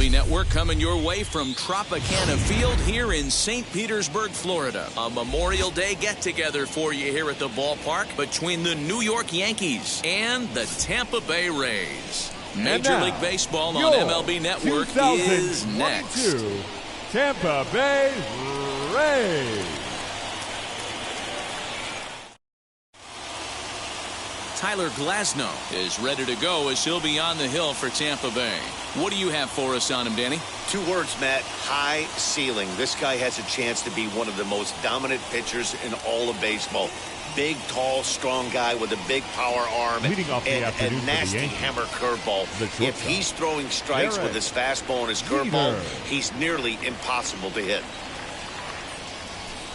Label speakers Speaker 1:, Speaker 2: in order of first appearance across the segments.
Speaker 1: MLB Network coming your way from Tropicana Field here in St. Petersburg, Florida. A Memorial Day get-together for you here at the ballpark between the New York Yankees and the Tampa Bay Rays. Major League Baseball on MLB Network is next.
Speaker 2: Tampa Bay Rays.
Speaker 1: Tyler Glasnow is ready to go as he'll be on the hill for Tampa Bay. What do you have for us on him, Danny?
Speaker 3: 2 words, Matt. High ceiling. This guy has a chance to be one of the most dominant pitchers in all of baseball. Big, tall, strong guy with a big power arm and a nasty hammer curveball. If he's throwing strikes with his fastball and his curveball, he's nearly impossible to hit.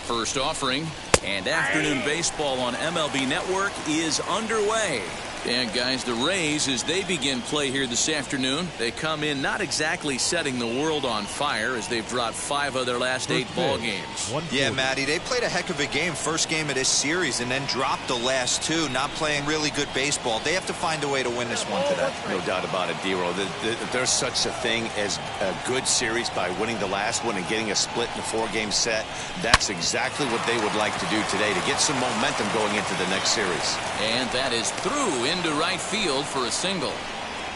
Speaker 1: First offering. And afternoon baseball on MLB Network is underway. And guys, the Rays, as they begin play here this afternoon, they come in not exactly setting the world on fire as they've dropped 5 of their last 8 ball games.
Speaker 4: Yeah, Matty, they played a heck of a game, first game of this series, and then dropped the last 2, not playing really good baseball. They have to find a way to win this one today.
Speaker 3: No doubt about it, D-Roll. There's such a thing as a good series by winning the last one and getting a split in the 4-game set. That's exactly what they would like to do today to get some momentum going into the next series.
Speaker 1: And that is through into right field for a single.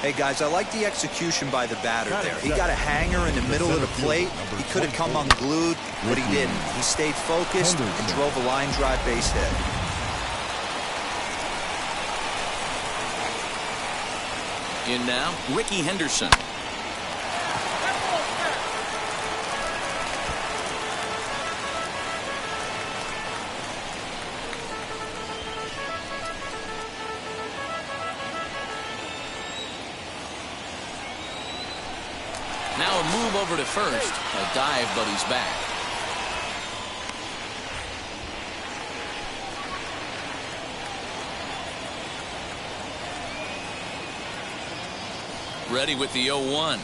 Speaker 4: Hey, guys, I like the execution by the batter there. He got a hanger in the middle of the plate. He could have come unglued, but he didn't. He stayed focused and drove a line drive base hit.
Speaker 1: In now, Ricky Henderson. Now a move over to first. A dive, but he's back. Ready with the 0-1.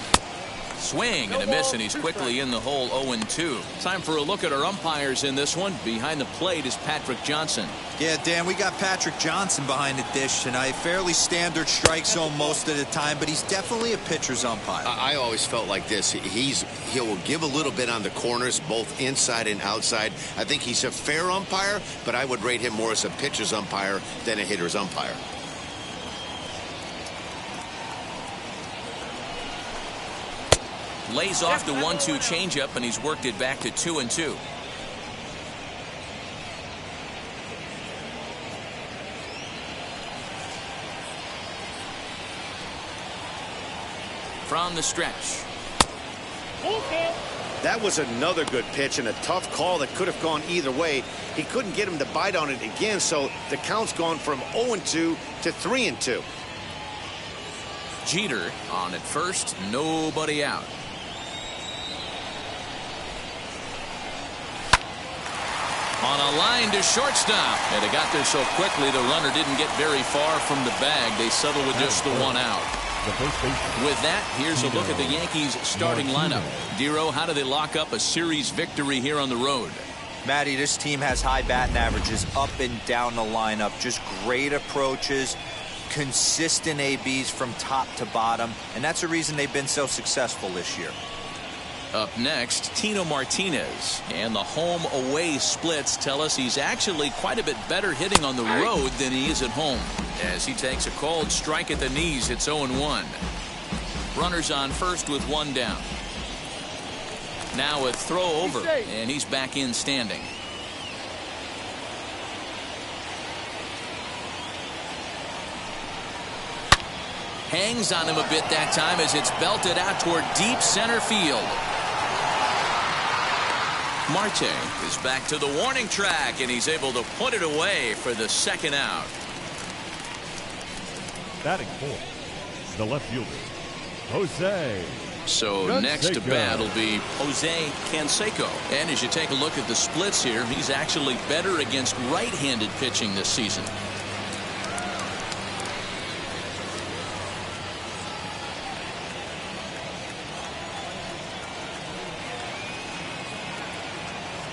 Speaker 1: Swing and a miss, and he's quickly in the hole. 0-2. Time for a look at our umpires in this one. Behind the plate is Patrick Johnson.
Speaker 4: Yeah, Dan, we got Patrick Johnson behind the dish tonight. Fairly standard strike zone most of the time, but he's definitely a pitcher's umpire.
Speaker 3: I always felt like this. He'll give a little bit on the corners, both inside and outside. I think he's a fair umpire, but I would rate him more as a pitcher's umpire than a hitter's umpire.
Speaker 1: Lays off the 1-2 changeup, and he's worked it back to 2-2. From the stretch.
Speaker 3: That was another good pitch and a tough call that could have gone either way. He couldn't get him to bite on it again, so the count's gone from 0-2 to 3-2.
Speaker 1: Jeter on at first, nobody out. On a line to shortstop, and it got there so quickly the runner didn't get very far from the bag. They settle with just the 1 out. With that, here's a look at the Yankees starting lineup. Dero, how do they lock up a series victory here on the road?
Speaker 4: Matty, this team has high batting averages up and down the lineup. Just great approaches, consistent ABs from top to bottom, and that's the reason they've been so successful this year.
Speaker 1: Up next, Tino Martinez. And the home-away splits tell us he's actually quite a bit better hitting on the road than he is at home. As he takes a cold strike at the knees, it's 0-1. Runners on first with one down. Now a throw over, and he's back in standing. Hangs on him a bit that time as it's belted out toward deep center field. Marte is back to the warning track, and he's able to put it away for the second out.
Speaker 2: Batting fourth, the left fielder, Jose.
Speaker 1: So
Speaker 2: Canseco.
Speaker 1: Next to bat will be Jose Canseco. And as you take a look at the splits here, he's actually better against right-handed pitching this season.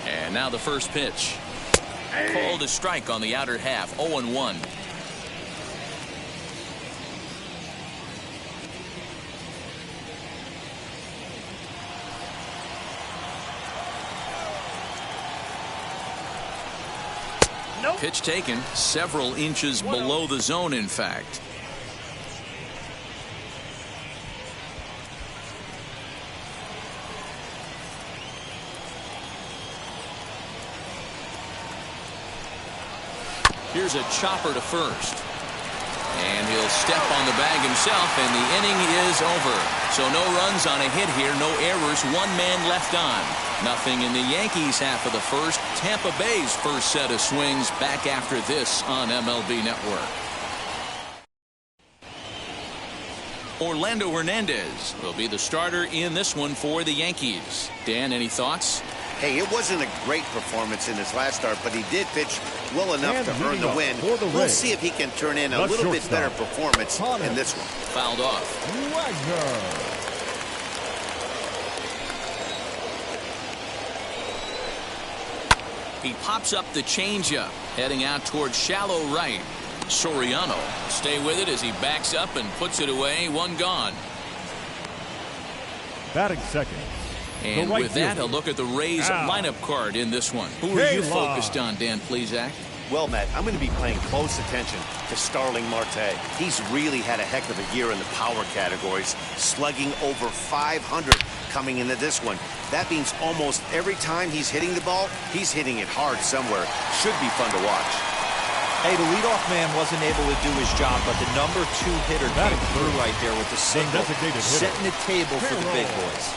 Speaker 1: And now the first pitch. Called a strike on the outer half. 0-1.
Speaker 5: Nope.
Speaker 1: Pitch taken several inches below the zone, in fact. Here's a chopper to first. And he'll step on the bag himself, and the inning is over. So no runs on a hit here, no errors, one man left on. Nothing in the Yankees half of the first. Tampa Bay's first set of swings back after this on MLB Network. Orlando Hernandez will be the starter in this one for the Yankees. Dan, any thoughts?
Speaker 3: Hey, it wasn't a great performance in his last start, but he did pitch well enough to earn the win. We'll see if he can turn in a little bit better performance in this one.
Speaker 1: Fouled off. He pops up the changeup, heading out towards shallow right. Soriano stay with it as he backs up and puts it away. One gone.
Speaker 2: Batting second.
Speaker 1: And
Speaker 2: right
Speaker 1: with that,
Speaker 2: fielder.
Speaker 1: a look at the Rays lineup card in this one. Who are you focused on, Dan Plesac?
Speaker 3: Well, Matt, I'm going to be paying close attention to Starling Marte. He's really had a heck of a year in the power categories, slugging over 500 coming into this one. That means almost every time he's hitting the ball, he's hitting it hard somewhere. Should be fun to watch.
Speaker 4: Hey, the leadoff man wasn't able to do his job, but the #2 hitter came through right there with the single, setting the table for the big boys.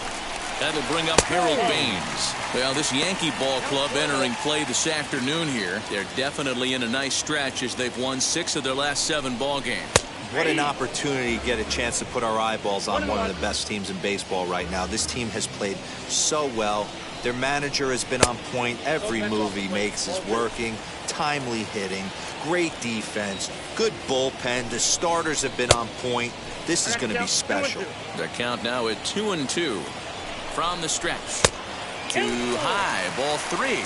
Speaker 1: That'll bring up Harold Baines. Well, this Yankee ball club entering play this afternoon here. They're definitely in a nice stretch as they've won 6 of their last 7 ball games.
Speaker 4: What an opportunity to get a chance to put our eyeballs on one of the best teams in baseball right now. This team has played so well. Their manager has been on point. Every move he makes is working. Timely hitting, great defense, good bullpen. The starters have been on point. This is going to be special.
Speaker 1: The count now at 2-2. From the stretch. Too high. Ball 3.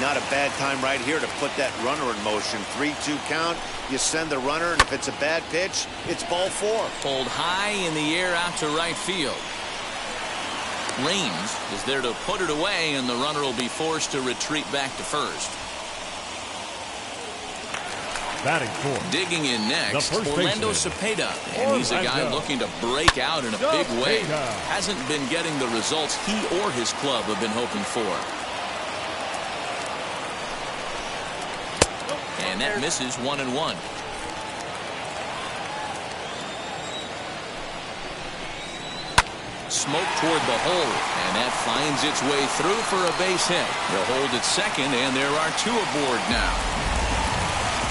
Speaker 3: Not a bad time right here to put that runner in motion. 3-2 count. You send the runner, and if it's a bad pitch, it's ball 4.
Speaker 1: Pulled high in the air out to right field. Raines is there to put it away, and the runner will be forced to retreat back to first.
Speaker 2: Batting fourth.
Speaker 1: Digging in next, Orlando Cepeda. And
Speaker 2: Orlando.
Speaker 1: he's a guy looking to break out in a big way. Hasn't been getting the results he or his club have been hoping for. And that misses 1-1. Smoke toward the hole, and that finds its way through for a base hit. They'll hold at second, and there are 2 aboard now.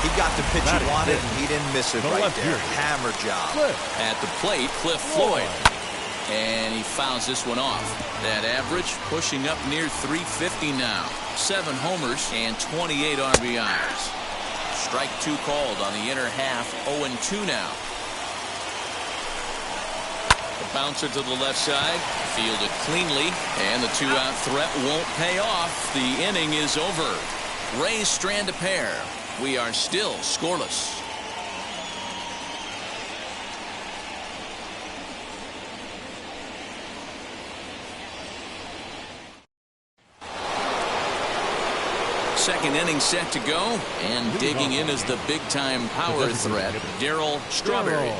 Speaker 4: He got the pitch he wanted, and he didn't miss it right there. Hammer job.
Speaker 1: At the plate, Cliff Floyd. And he fouls this one off. That average pushing up near 350 now. 7 homers and 28 RBIs. Strike 2 called on the inner half. 0-2 now. The bouncer to the left side. Fielded cleanly. And the 2-out threat won't pay off. The inning is over. Rays strand a pair. We are still scoreless. second inning set to go, and digging in is the big-time power threat, Darryl Strawberry.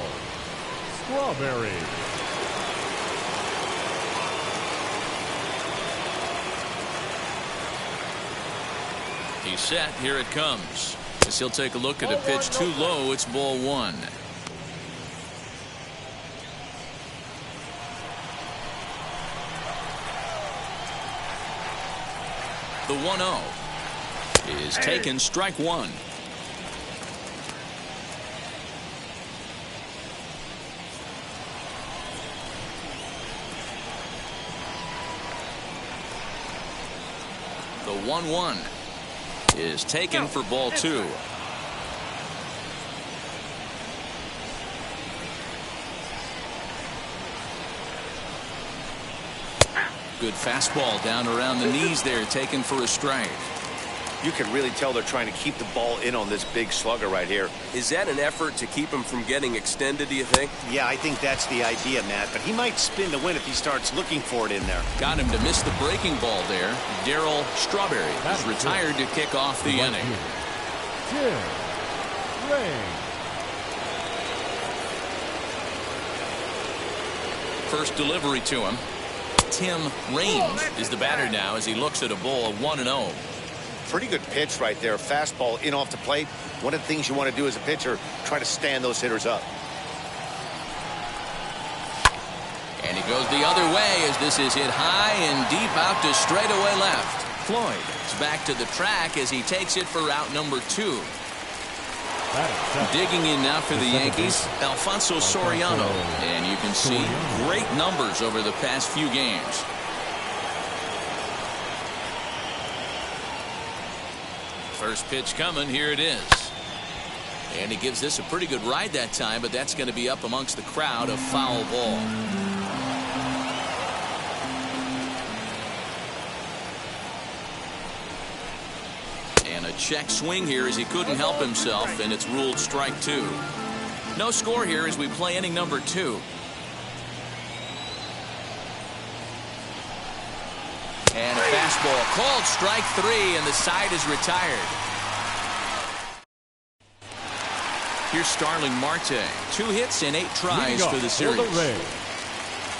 Speaker 1: He's set. Here it comes. As he'll take a look at a pitch too low. It's ball one. The 1-0 is taken. Strike one. The 1-1 is taken for ball two. Good fastball down around the knees there, taken for a strike.
Speaker 3: You can really tell they're trying to keep the ball in on this big slugger right here.
Speaker 5: Is that an effort to keep him from getting extended, do you think?
Speaker 3: Yeah, I think that's the idea, Matt. But he might spin to win if he starts looking for it in there.
Speaker 1: Got him to miss the breaking ball there. Darryl Strawberry is retired to kick off the inning. First delivery to him. Tim Raines is the batter now as he looks at a ball of 1-0.
Speaker 3: Pretty good pitch right there. Fastball in off the plate. One of the things you want to do as a pitcher, try to stand those hitters up.
Speaker 1: And he goes the other way as this is hit high and deep out to straightaway left. Floyd is back to the track as he takes it for route number 2. Digging in now for the Yankees, Alfonso Soriano. And you can see great numbers over the past few games. First pitch coming. Here it is. And he gives this a pretty good ride that time, but that's going to be up amongst the crowd. A foul ball. And a check swing here as he couldn't help himself, and it's ruled strike 2. No score here as we play inning number 2. And a fastball called strike 3, and the side is retired. Here's Starling Marte. 2 hits and 8 tries for the series.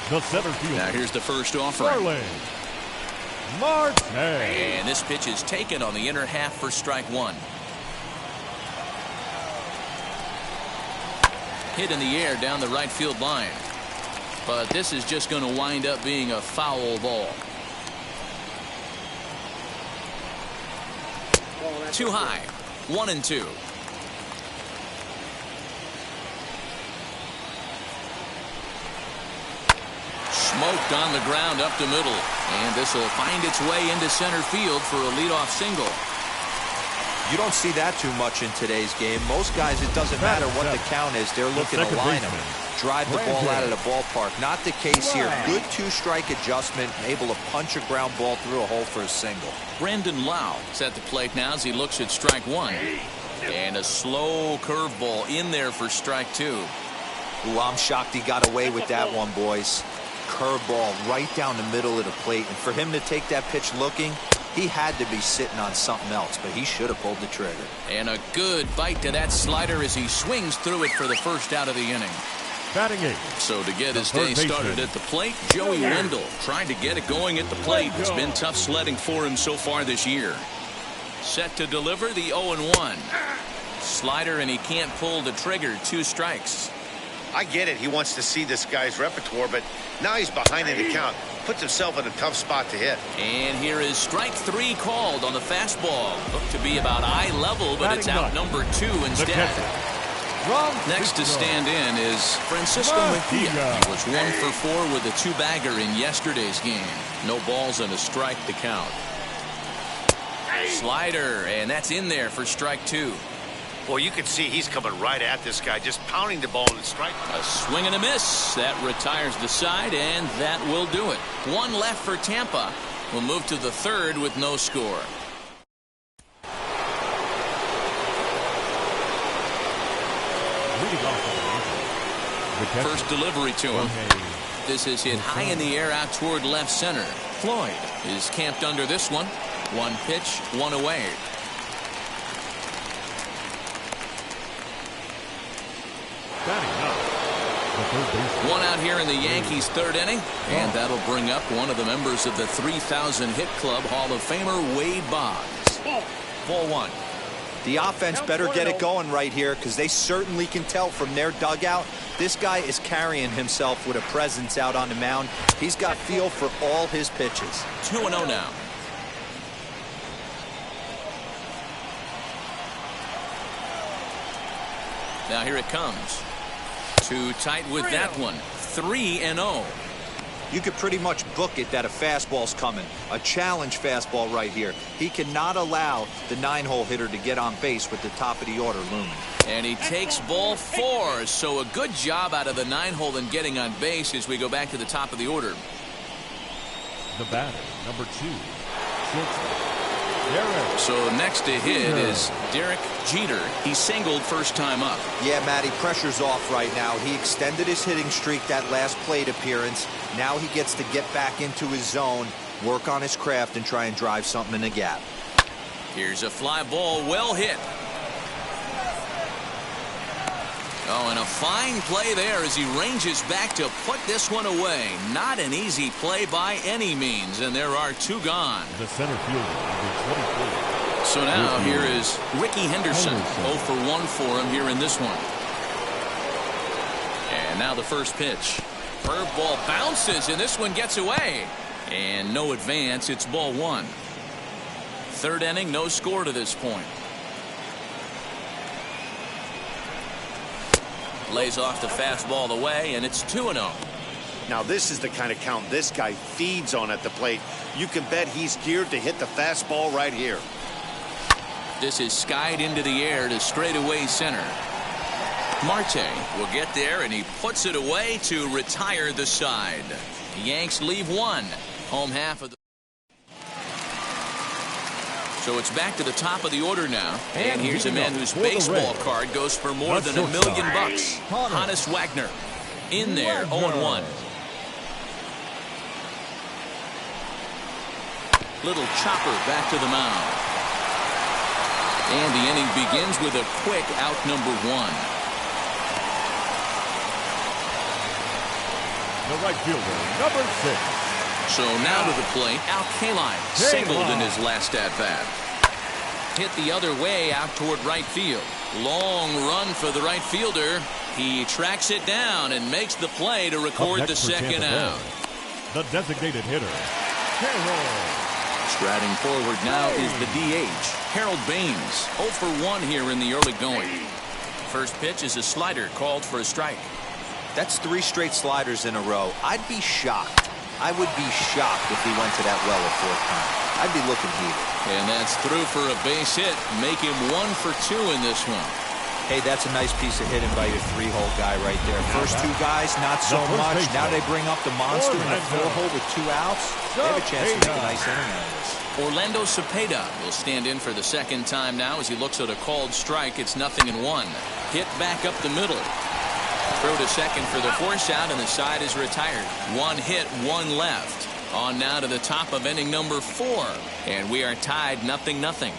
Speaker 1: Now here's the first offering.
Speaker 2: Marte.
Speaker 1: And this pitch is taken on the inner half for strike 1. Hit in the air down the right field line. But this is just going to wind up being a foul ball. Too high. 1-2. Smoked on the ground up the middle. And this will find its way into center field for a leadoff single.
Speaker 4: You don't see that too much in today's game. Most guys, it doesn't matter what the count is. They're looking to line them, drive the ball out of the ballpark. Not the case here. Good 2-strike adjustment, able to punch a ground ball through a hole for a single.
Speaker 1: Brandon Lau is at the plate now as he looks at strike 1. And a slow curveball in there for strike 2.
Speaker 4: Ooh, I'm shocked he got away with that one, boys. Curveball right down the middle of the plate. And for him to take that pitch looking, he had to be sitting on something else, but he should have pulled the trigger.
Speaker 1: And a good bite to that slider as he swings through it for the first out of the inning.
Speaker 2: Batting 8.
Speaker 1: So to get his day started at the plate, Joey Wendell tried to get it going at the plate. It's been tough sledding for him so far this year. Set to deliver the 0-1. Slider, and he can't pull the trigger. 2 strikes.
Speaker 3: I get it. He wants to see this guy's repertoire, but now he's behind in the count. Puts himself in a tough spot to hit.
Speaker 1: And here is strike 3 called on the fastball. Looked to be about eye level, but it's out number 2 instead. Next to stand in is Francisco Mejia. He was 1 for 4 with a 2-bagger in yesterday's game. No balls and a strike to count. Slider, and that's in there for strike 2.
Speaker 3: Well, you can see he's coming right at this guy, just pounding the ball in the strike.
Speaker 1: A swing and a miss. That retires the side, and that will do it. 1 left for Tampa. We'll move to the 3rd with no score. First delivery to him. This is hit high in the air out toward left center. Floyd is camped under this one. 1 pitch, 1 away. One out here in the Yankees' third inning, and that'll bring up one of the members of the 3,000 hit club, Hall of Famer Wade Boggs. Ball one.
Speaker 4: The offense better get it going right here, because they certainly can tell from their dugout this guy is carrying himself with a presence out on the mound. He's got feel for all his pitches.
Speaker 1: 2-0 now. Now here it comes. Too tight with that one. 3-0.
Speaker 4: You could pretty much book it that a fastball's coming. A challenge fastball right here. He cannot allow the 9-hole hitter to get on base with the top of the order looming.
Speaker 1: And he takes ball 4. So a good job out of the 9-hole in getting on base as we go back to the top of the order.
Speaker 2: The batter, number 2, shortstop.
Speaker 1: So next to hit is Derek Jeter. He singled first time up.
Speaker 4: Yeah, Matty, pressure's off right now. He extended his hitting streak that last plate appearance. Now he gets to get back into his zone, work on his craft, and try and drive something in the gap.
Speaker 1: Here's a fly ball, well hit. Oh, and a fine play there as he ranges back to put this one away. Not an easy play by any means, and there are 2 gone.
Speaker 2: The center fielder, number 24.
Speaker 1: So now here is Ricky Henderson. 0 for 1 for him here in this one. And now the first pitch. Curveball bounces, and this one gets away. And no advance. It's ball 1. Third inning, no score to this point. Lays off the fastball away, and it's 2-0.
Speaker 3: Now this is the kind of count this guy feeds on at the plate. You can bet he's geared to hit the fastball right here.
Speaker 1: This is skied into the air to straightaway center. Marte will get there, and he puts it away to retire the side. The Yanks leave 1. Home half of the. So it's back to the top of the order now. And here's a man whose baseball card goes for more than $1 million. Honus Wagner in there, 0-1. Little chopper back to the mound. And the inning begins with a quick out number 1.
Speaker 2: The right fielder, number 6.
Speaker 1: So now to the plate, Al Kaline singled in his last at-bat. Hit the other way out toward right field. Long run for the right fielder. He tracks it down and makes the play to record the second out.
Speaker 2: The designated hitter,
Speaker 1: Striding forward now is the DH, Harold Baines. 0 for 1 here in the early going. First pitch is a slider called for a strike.
Speaker 4: That's 3 straight sliders in a row. I'd be shocked. I would be shocked if he went to that well a 4th time. I'd be looking heated.
Speaker 1: And that's through for a base hit. Make him 1 for 2 in this one.
Speaker 4: Hey, that's a nice piece of hitting by your 3-hole guy right there. First 2 guys, not so much. Now they bring up the monster in the 4-hole with 2 outs. They have a chance to make a nice inning out of this.
Speaker 1: Orlando Cepeda will stand in for the second time now as he looks at a called strike. It's 0-1. Hit back up the middle. Throw to second for the force out, and the side is retired. 1 hit, 1 left. On now to the top of inning number 4. And we are tied 0-0.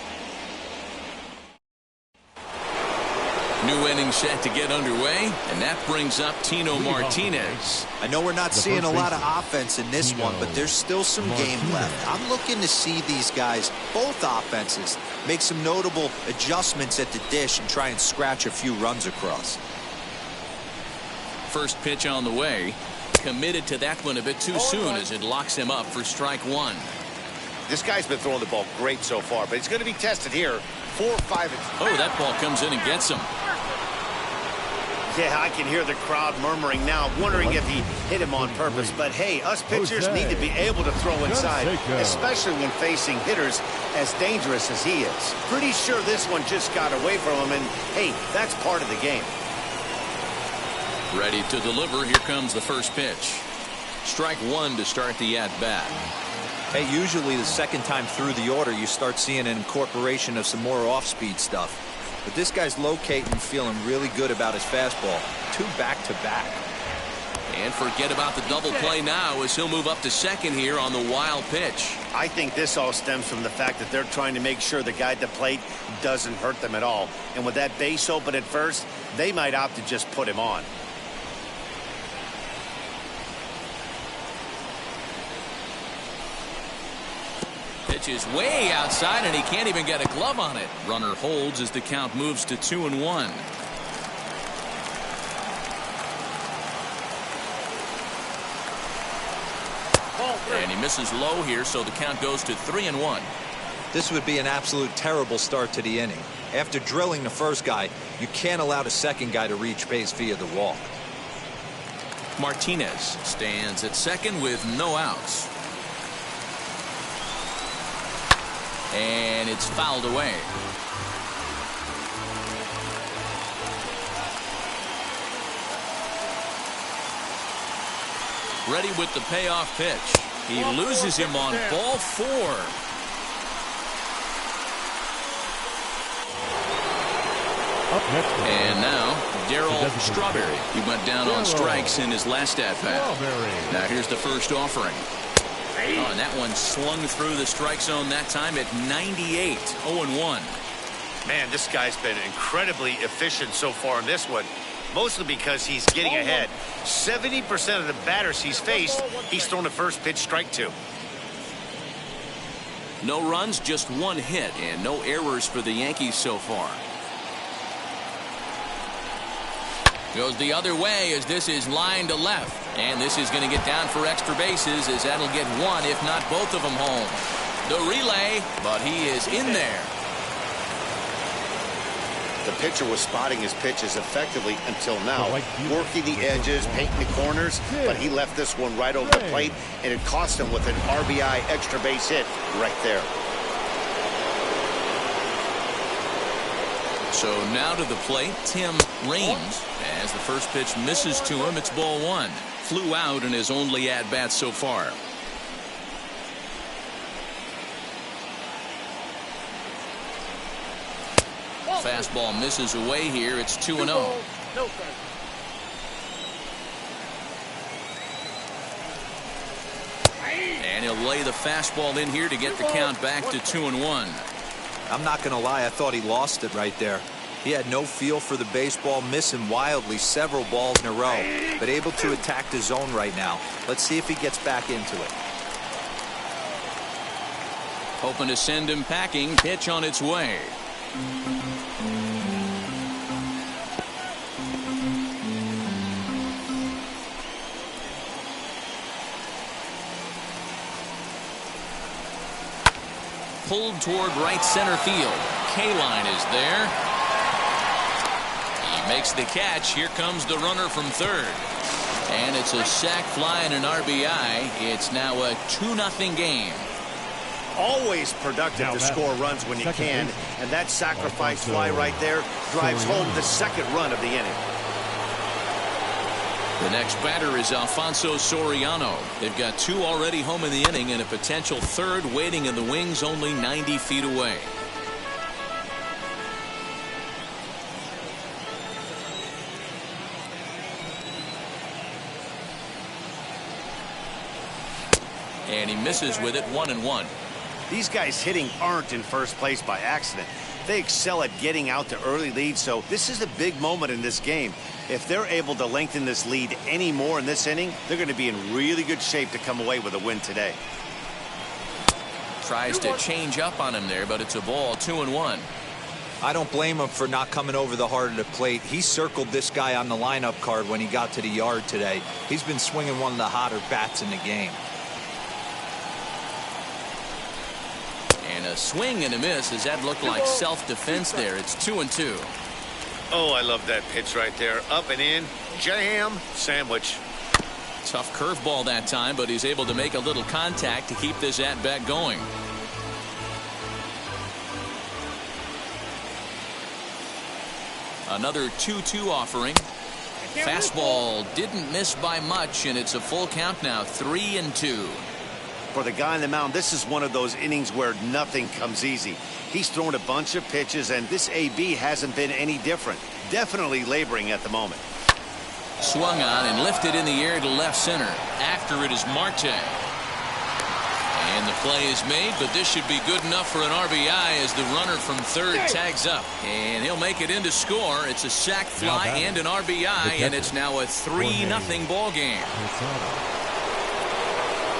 Speaker 1: New inning set to get underway, and that brings up Tino Martinez.
Speaker 4: I know we're not seeing a lot of offense in this one, but there's still some game left. I'm looking to see these guys, both offenses, make some notable adjustments at the dish and try and scratch a few runs across.
Speaker 1: First pitch on the way. Committed to that one a bit too soon as it locks him up for strike 1.
Speaker 3: This guy's been throwing the ball great so far, but he's going to be tested here. 4, 5, and 6.
Speaker 1: Oh, that ball comes in and gets him.
Speaker 3: Yeah, I can hear the crowd murmuring now, wondering if he hit him on purpose. But hey, us pitchers need to be able to throw inside, especially when facing hitters as dangerous as he is. Pretty sure this one just got away from him, and hey, that's part of the game.
Speaker 1: Ready to deliver. Here comes the first pitch. Strike 1 to start the at-bat.
Speaker 4: Hey, usually the second time through the order, you start seeing an incorporation of some more off-speed stuff. But this guy's locating, feeling really good about his fastball. 2 back-to-back.
Speaker 1: And forget about the double play now as he'll move up to second here on the wild pitch.
Speaker 3: I think this all stems from the fact that they're trying to make sure the guy at the plate doesn't hurt them at all. And with that base open at first, they might opt to just put him on.
Speaker 1: pitch is way outside, and he can't even get a glove on it. Runner holds as the count moves to 2-1. And he misses low here, so the count goes to 3-1.
Speaker 4: This would be an absolute terrible start to the inning. After drilling the first guy, you can't allow the second guy to reach base via the walk.
Speaker 1: Martinez stands at second with no outs. And it's fouled away. Ready with the payoff pitch. He loses him on ball 4. And now Darryl Strawberry. He went down on strikes in his last at bat. Now here's the first offering. Oh, and that one slung through the strike zone that time at 98. 0-1.
Speaker 3: Man, this guy's been incredibly efficient so far in this one. Mostly because he's getting ahead. 70% of the batters he's faced, he's thrown a first pitch strike to.
Speaker 1: No runs, just one hit, and no errors for the Yankees so far. Goes the other way as this is line to left. And this is going to get down for extra bases as that'll get one, if not both of them, home. The relay, but he is in there.
Speaker 3: The pitcher was spotting his pitches effectively until now, working the edges, painting the corners, but he left this one right over the plate, and it cost him with an RBI extra base hit right there.
Speaker 1: So now to the plate, Tim Raines. As the first pitch misses to him, it's ball 1. Flew out in his only at-bat so far. Fastball misses away here. It's 2-0. And he'll lay the fastball in here to get the count back to 2-1.
Speaker 4: I'm not going to lie, I thought he lost it right there. He had no feel for the baseball, missing wildly several balls in a row, but able to attack the zone right now. Let's see if he gets back into it.
Speaker 1: Hoping to send him packing. Pitch on its way. Pulled toward right center field. K-line is there. He makes the catch. Here comes the runner from third. And it's a sac fly and an RBI. It's now a 2-0 game.
Speaker 3: Always productive to score runs when you can, and that sacrifice fly right there drives home the second run of the inning.
Speaker 1: The next batter is Alfonso Soriano. They've got 2 already home in the inning and a potential third waiting in the wings only 90 feet away. And he misses with it, 1-1.
Speaker 3: These guys hitting aren't in first place by accident. They excel at getting out to early leads, so this is a big moment in this game. If they're able to lengthen this lead any more in this inning, they're going to be in really good shape to come away with a win today.
Speaker 1: Tries to change up on him there, but it's a ball, 2-1.
Speaker 4: I don't blame him for not coming over the heart of the plate. He circled this guy on the lineup card when he got to the yard today. He's been swinging one of the hotter bats in the game.
Speaker 1: And a swing and a miss. Does that look like self-defense there? It's 2-2.
Speaker 3: Oh, I love that pitch right there. Up and in. Jam sandwich.
Speaker 1: Tough curveball that time, but he's able to make a little contact to keep this at-bat going. Another 2-2 offering. Fastball didn't miss by much, and it's a full count now, 3-2.
Speaker 3: For the guy on the mound, this is one of those innings where nothing comes easy. He's thrown a bunch of pitches, and this AB hasn't been any different. Definitely laboring at the moment.
Speaker 1: Swung on and lifted in the air to left center. After it is Marte. And the play is made, but this should be good enough for an RBI as the runner from third tags up. And he'll make it in to score. It's a sac fly and an RBI, and it's now a 3-0 ball game.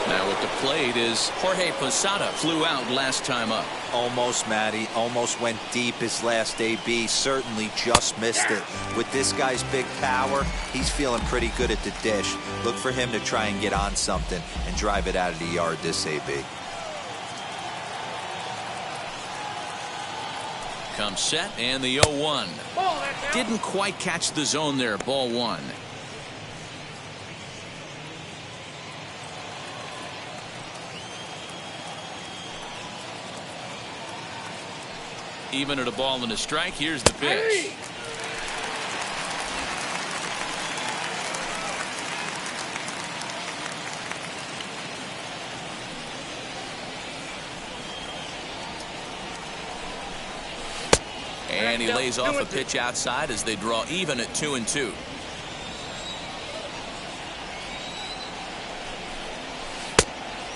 Speaker 1: Now at the plate is Jorge Posada. Flew out last time up.
Speaker 4: Almost, Matty. Almost went deep his last AB. Certainly just missed it. With this guy's big power, he's feeling pretty good at the dish. Look for him to try and get on something and drive it out of the yard this AB.
Speaker 1: Comes set and the 0-1. Didn't quite catch the zone there. Ball one. Even at a ball and a strike, here's the pitch. And he lays off a pitch outside as they draw even at 2-2.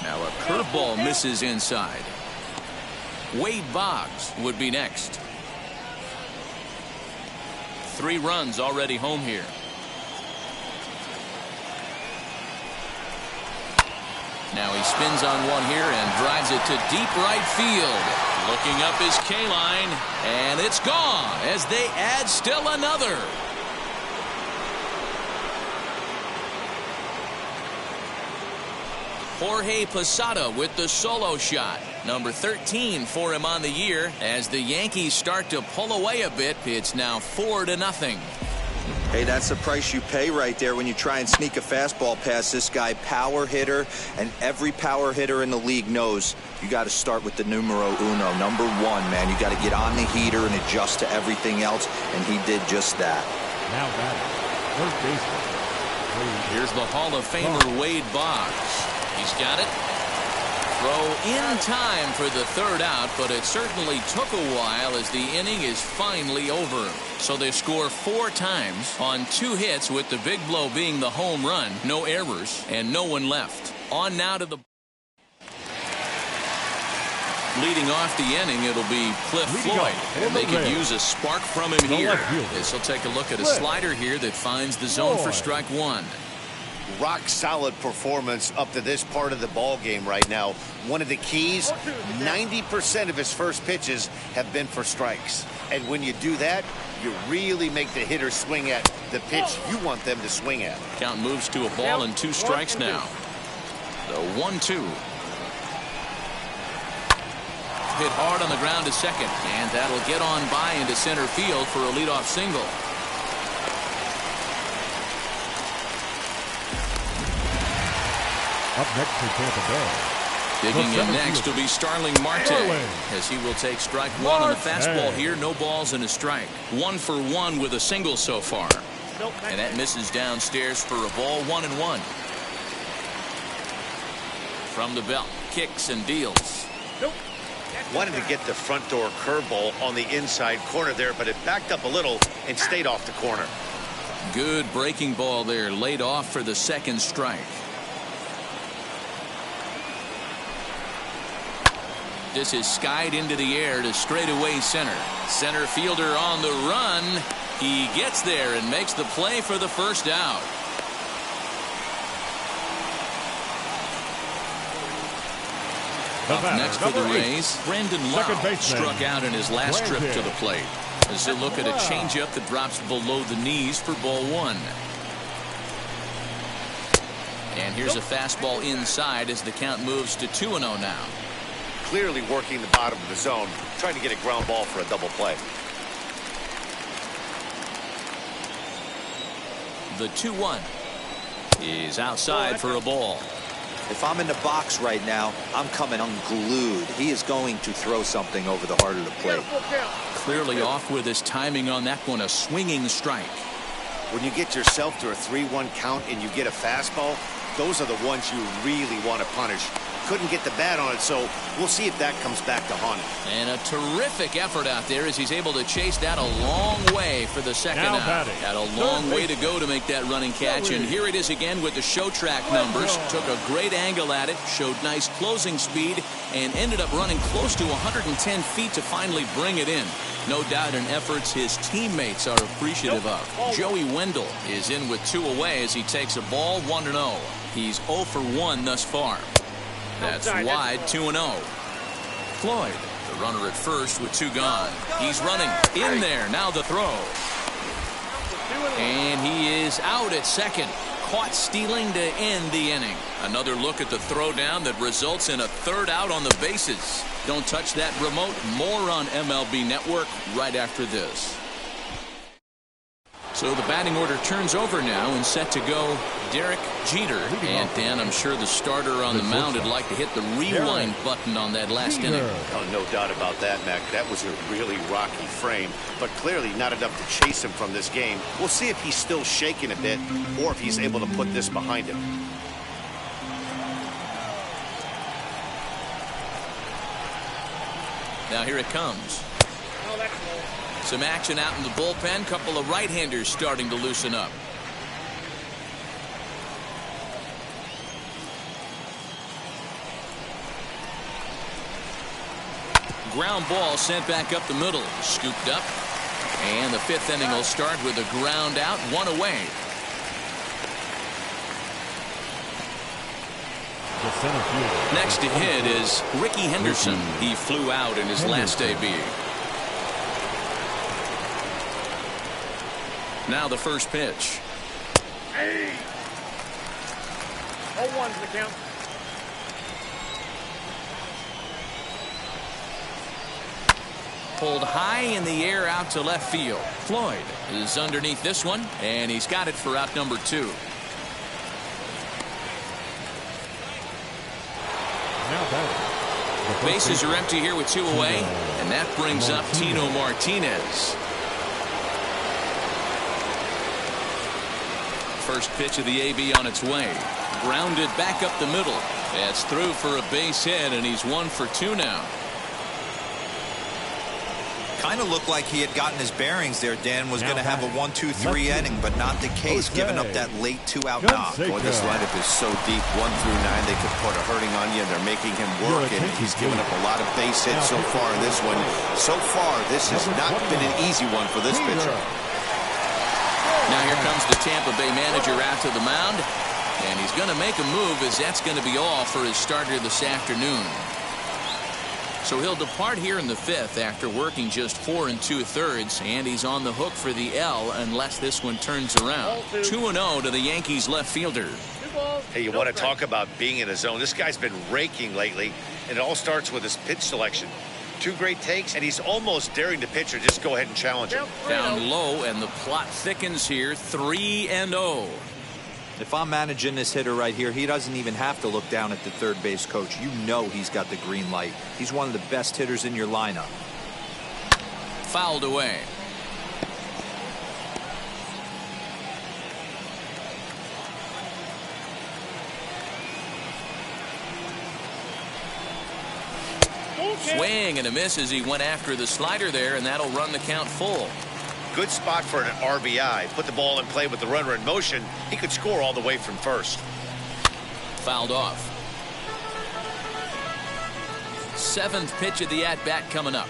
Speaker 1: Now a curveball misses inside. Wade Boggs would be next. 3 runs already home here. Now he spins on one here and drives it to deep right field. Looking up is K-line, and it's gone as they add still another. Jorge Posada with the solo shot. Number 13 for him on the year. As the Yankees start to pull away a bit, it's now 4-0.
Speaker 4: Hey, that's the price you pay right there when you try and sneak a fastball past this guy. Power hitter, and every power hitter in the league knows you got to start with the numero uno, number 1, man. You got to get on the heater and adjust to everything else, and he did just that.
Speaker 2: Now batting, first baseman.
Speaker 1: Here's the Hall of Famer Wade Boggs. He's got it. Throw in time for the 3rd out, but it certainly took a while as the inning is finally over. So they score 4 times on 2 hits, with the big blow being the home run. No errors and no one left. On now to the leading off the inning, it'll be Cliff Floyd, and they could use a spark from him here. This will take a look at a slider here that finds the zone for strike 1.
Speaker 3: Rock solid performance up to this part of the ball game right now. One of the keys, 90% of his first pitches have been for strikes. And when you do that, you really make the hitter swing at the pitch you want them to swing at.
Speaker 1: Count moves to a ball and 2 strikes now. The 1-2. Hit hard on the ground to second, and that'll get on by into center field for a leadoff single.
Speaker 2: Up next for Tampa Bay.
Speaker 1: Digging in next will be Starling Marte, as he will take strike 1 on the fastball here. No balls and a strike. 1 for 1 with a single so far. And that misses downstairs for a ball. 1-1. From the belt, kicks and deals.
Speaker 3: Wanted to get the front door curveball on the inside corner there, but it backed up a little and stayed off the corner.
Speaker 1: Good breaking ball there, laid off for the 2nd strike. This is skied into the air to straightaway center. Center fielder on the run. He gets there and makes the play for the 1st out. Up next for the Rays, Brandon Lau struck out in his last trip to the plate. As they look at a changeup that drops below the knees for ball 1. And here's a fastball inside as the count moves to 2-0 now.
Speaker 3: Clearly working the bottom of the zone, trying to get a ground ball for a double play.
Speaker 1: The 2-1 is outside for a ball.
Speaker 4: If I'm in the box right now, I'm coming unglued. He is going to throw something over the heart of the plate.
Speaker 1: Clearly off with his timing on that one, a swinging strike.
Speaker 3: When you get yourself to a 3-1 count and you get a fastball, those are the ones you really want to punish. Couldn't get the bat on it, so we'll see if that comes back to haunt him.
Speaker 1: And a terrific effort out there as he's able to chase that a long way for the 2nd out. Had a long way to go to make that running catch, and here it is again with the show track numbers. Took a great angle at it, showed nice closing speed, and ended up running close to 110 feet to finally bring it in. No doubt in efforts his teammates are appreciative of. Joey Wendell is in with 2 away as he takes a ball. 1-0. He's 0 for 1 thus far. That's wide, 2-0. Floyd, the runner at first with 2 gone. He's running in there. Now the throw. And he is out at second. Caught stealing to end the inning. Another look at the throwdown that results in a 3rd out on the bases. Don't touch that remote. More on MLB Network right after this. So the batting order turns over now, and set to go Derek Jeter. And Dan, I'm sure the starter on the mound would like to hit the rewind button on that last inning.
Speaker 3: Oh, no doubt about that, Mac. That was a really rocky frame, but clearly not enough to chase him from this game. We'll see if he's still shaking a bit or if he's able to put this behind him.
Speaker 1: Now here it comes. Some action out in the bullpen. Couple of right-handers starting to loosen up. Ground ball sent back up the middle. Scooped up. And the 5th inning will start with a ground out, 1 away. Next to hit is Ricky Henderson. He flew out in his last debut. Now the first pitch.
Speaker 6: Hey. 0-1's the count.
Speaker 1: Pulled high in the air out to left field. Floyd is underneath this one, and he's got it for out number 2. Bases are empty here with 2 away, and that brings up Tino Martinez. First pitch of the AB on its way. Grounded back up the middle. That's through for a base hit, and he's 1 for 2 now.
Speaker 4: Kind of looked like he had gotten his bearings there. Dan was going to have a 1-2-3 inning, but not the case, giving up that late 2-out knock.
Speaker 3: Boy, this lineup is so deep, 1 through 9. They could put a hurting on you, and they're making him work, and he's given up a lot of base hits so far in this one. So far, this has not been an easy one for this pitcher.
Speaker 1: Now here comes the Tampa Bay manager out to the mound, and he's going to make a move, as that's going to be all for his starter this afternoon. So he'll depart here in the 5th after working just 4 2/3, and he's on the hook for the L unless this one turns around. 2-0 to the Yankees left fielder.
Speaker 3: Hey, you want to talk about being in a zone? This guy's been raking lately, and it all starts with his pitch selection. 2 great takes, and he's almost daring the pitcher just go ahead and challenge him.
Speaker 1: Down low, and the plot thickens here. 3-0.
Speaker 4: If I'm managing this hitter right here, he doesn't even have to look down at the third base coach. You know he's got the green light. He's one of the best hitters in your lineup.
Speaker 1: Fouled away. Swing and a miss as he went after the slider there, and that'll run the count full.
Speaker 3: Good spot for an RBI. Put the ball in play with the runner in motion. He could score all the way from first.
Speaker 1: Fouled off. 7th pitch of the at-bat coming up.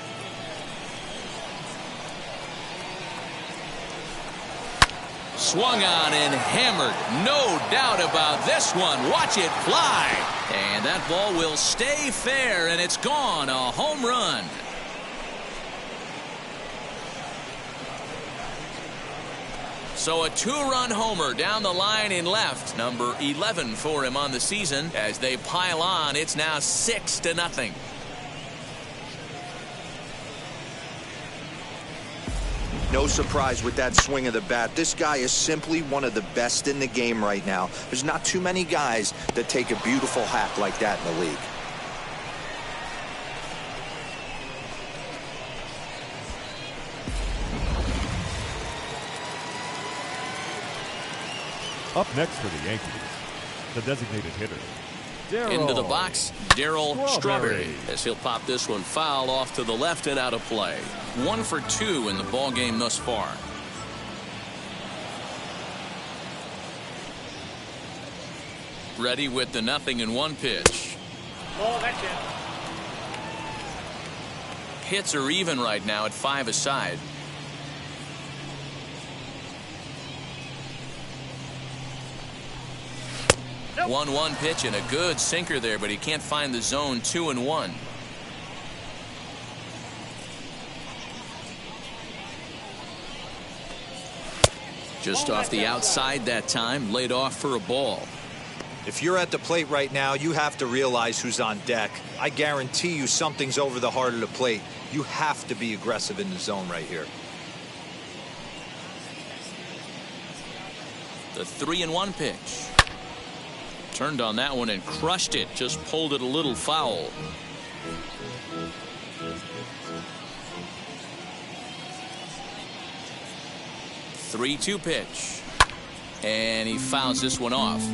Speaker 1: Swung on and hammered. No doubt about this one. Watch it fly. And that ball will stay fair, and it's gone. A home run. So a 2-run homer down the line in left. Number 11 for him on the season. As they pile on, it's now 6-0.
Speaker 4: No surprise with that swing of the bat. This guy is simply one of the best in the game right now. There's not too many guys that take a beautiful hack like that in the league.
Speaker 2: Up next for the Yankees, the designated hitter.
Speaker 1: Into the box, Darryl Strawberry, as he'll pop this one foul off to the left and out of play. 1 for 2 in the ball game thus far. Ready with the 0-1 pitch.
Speaker 6: Oh, that's it.
Speaker 1: Hits are even right now at 5 aside. 1-1 pitch and a good sinker there, but he can't find the zone. 2-1. Just off the outside that time, laid off for a ball.
Speaker 4: If you're at the plate right now, you have to realize who's on deck. I guarantee you something's over the heart of the plate. You have to be aggressive in the zone right here.
Speaker 1: The 3-1 pitch. Turned on that one and crushed it. Just pulled it a little foul. The 3-2 pitch. And he fouls this one off.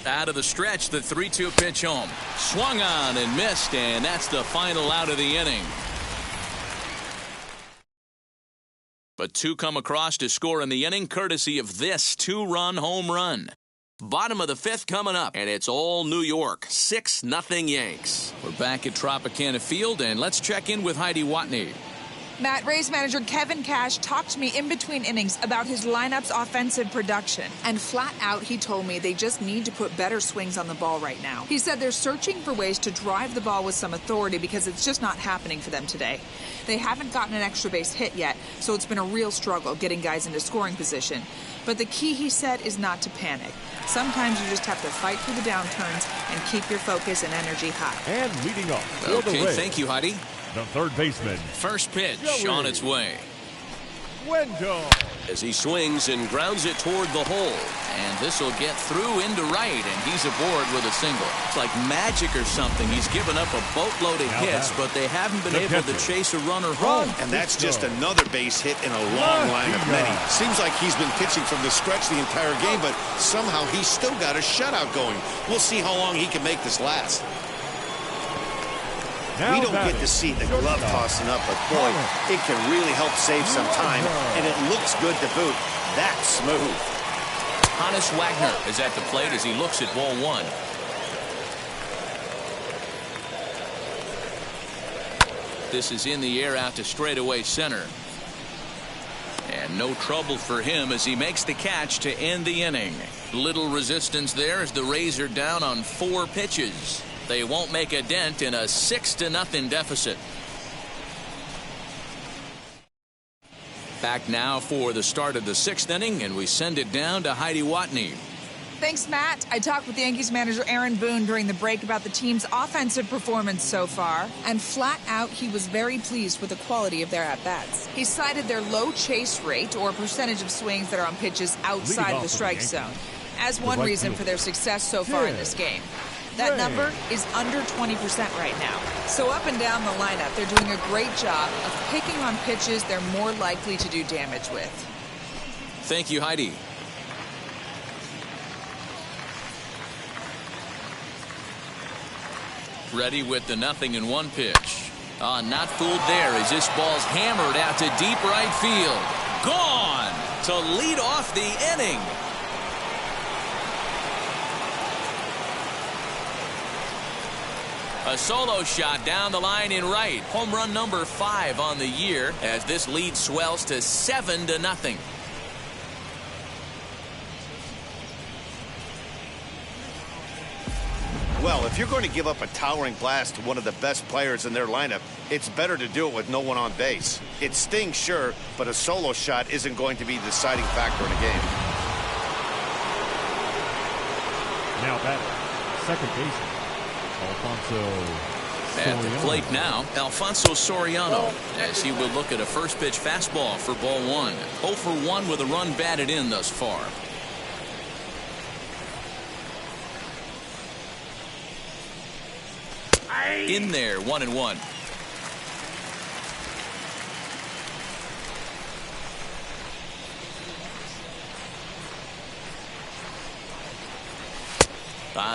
Speaker 1: Out of the stretch, the 3-2 pitch home. Swung on and missed, and that's the final out of the inning. But two come across to score in the inning, courtesy of this 2-run home run. Bottom of the fifth coming up, and it's all New York. 6-0 Yanks. We're back at Tropicana Field, and let's check in with Heidi Watney.
Speaker 7: Matt, Rays manager Kevin Cash talked to me in between innings about his lineup's offensive production. And flat out, he told me they just need to put better swings on the ball right now. He said they're searching for ways to drive the ball with some authority because it's just not happening for them today. They haven't gotten an extra base hit yet, so it's been a real struggle getting guys into scoring position. But the key, he said, is not to panic. Sometimes you just have to fight through the downturns and keep your focus and energy high.
Speaker 2: And leading up for the
Speaker 1: Okay,
Speaker 2: Rays,
Speaker 1: thank you, Heidi.
Speaker 2: the third baseman,
Speaker 1: First pitch
Speaker 2: Joey.
Speaker 1: on its way.
Speaker 2: Wendell.
Speaker 5: As he swings and grounds it toward the hole.
Speaker 1: And this will get through into right, and he's aboard with a single. It's like magic or something. He's given up a boatload of
Speaker 2: Now
Speaker 1: hits,
Speaker 2: that-
Speaker 1: but they haven't been
Speaker 2: the
Speaker 1: able to
Speaker 2: catcher.
Speaker 1: chase a runner home.
Speaker 3: And that's just another base hit in a long line of many. Seems like he's been pitching from the stretch the entire game, but somehow he's still got a shutout going. We'll see how long he can make this last.
Speaker 2: Now
Speaker 3: We don't get
Speaker 2: batting,
Speaker 3: to see the
Speaker 2: shortstop.
Speaker 3: glove tossing up, but boy, it can really help save some time, and it looks good to boot. That's smooth.
Speaker 1: Hannes Wagner is at the plate as he looks at ball one. This is in the air out to straightaway center. And no trouble for him as he makes the catch to end the inning. Little resistance there as the Rays are down on 4 pitches. They won't make a dent in a 6-0 deficit. Back now for the start of the 6th inning, and we send it down to Heidi Watney.
Speaker 7: Thanks, Matt. I talked with Yankees manager Aaron Boone during the break about the team's offensive performance so far, and flat out, he was very pleased with the quality of their at-bats. He cited their low chase rate, or percentage of swings that are on pitches outside of the strike zone, as one reason for their success so far in this game. That number is under 20% right now. So up and down the lineup, they're doing a great job of picking on pitches they're more likely to do damage with.
Speaker 1: Thank you, Heidi. Ready with the 0-1 pitch. Not fooled there as this ball's hammered out to deep right field. Gone to lead off the inning. A solo shot down the line in right. Home run number 5 on the year as this lead swells to 7-0.
Speaker 3: Well, if you're going to give up a towering blast to one of the best players in their lineup, it's better to do it with no one on base. It stings, sure, but a solo shot isn't going to be the deciding factor in a game.
Speaker 2: Now batting, second baseman, Alfonso
Speaker 1: At the
Speaker 2: Soriano.
Speaker 1: plate now, Alfonso Soriano, as he will look at a first pitch fastball for ball 1. 0 for 1 with a run batted in thus far. In there, 1-1.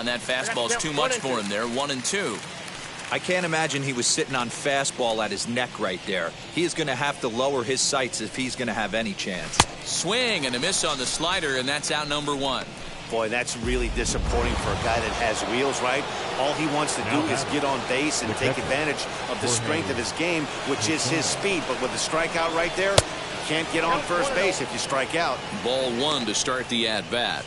Speaker 1: That fastball's too much for him there. 1-2.
Speaker 4: I can't imagine he was sitting on fastball at his neck right there. He is going to have to lower his sights if he's going to have any chance.
Speaker 1: Swing and a miss on the slider, and that's out number 1.
Speaker 3: Boy, that's really disappointing for a guy that has wheels, right? All he wants to do is get on base and take advantage of the strength of his game, which is his speed. But with the strikeout right there, you can't get on first base if you strike out.
Speaker 1: Ball one to start the at-bat.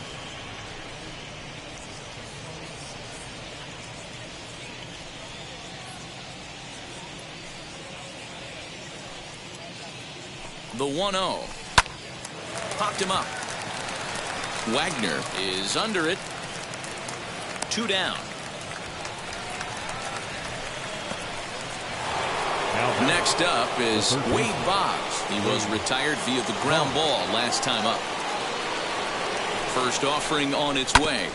Speaker 1: The 1-0. Popped him up. Wagner is under it. 2 down. Next up is Wade Boggs. He was retired via the ground ball last time up. First offering on its way.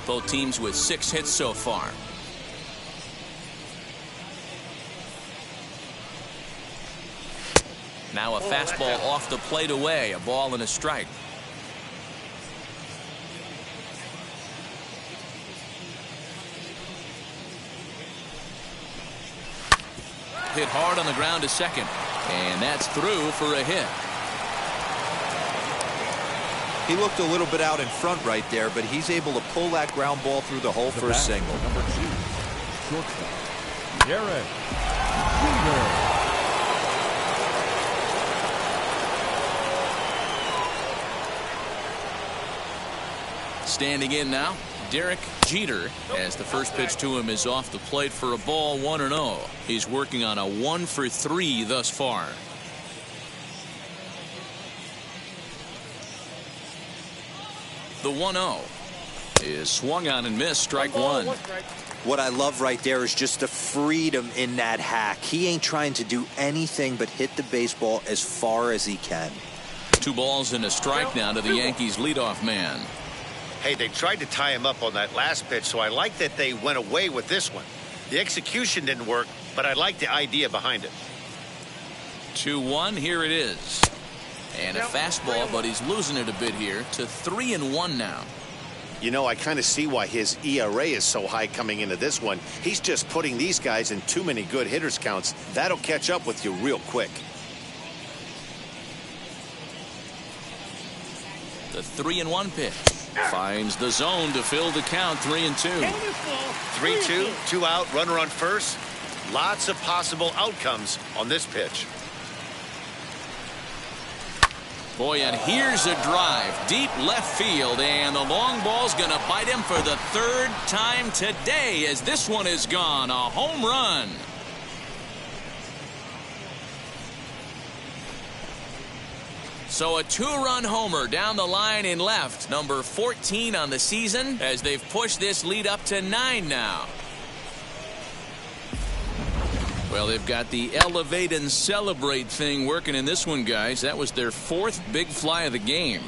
Speaker 1: Both teams with 6 hits so far. Now a fastball off the plate away. A ball and a strike. Hit hard on the ground to second. And that's through for a hit.
Speaker 4: He looked a little bit out in front right there, but he's able to pull that ground ball through the hole for a single.
Speaker 2: Number 2, shortstop, York Yankees.
Speaker 1: Standing in now, Derek Jeter, as the first pitch to him is off the plate for a ball, 1-0. He's working on a 1-for-3 thus far. The 1-0 is swung on and missed, strike one.
Speaker 4: What I love right there is just the freedom in that hack. He ain't trying to do anything but hit the baseball as far as he can.
Speaker 1: 2 balls and a strike now to the Yankees leadoff man.
Speaker 3: Hey, they tried to tie him up on that last pitch, so I like that they went away with this one. The execution didn't work, but I like the idea behind it.
Speaker 1: 2-1, here it is. And a fastball, but he's losing it a bit here to 3-1 now.
Speaker 3: You know, I kind of see why his ERA is so high coming into this one. He's just putting these guys in too many good hitters counts. That'll catch up with you real quick.
Speaker 1: The 3-1 pitch finds the zone to fill the count. 3-2.
Speaker 3: 3-2, 2 out, runner on first. Lots of possible outcomes on this pitch.
Speaker 1: Boy, and here's a drive deep left field, and the long ball's gonna bite him for the 3rd time today, as this one is gone. A home run. So a 2-run homer down the line in left, number 14 on the season, as they've pushed this lead up to 9 now. Well, they've got the elevate and celebrate thing working in this one, guys. That was their 4th big fly of the game.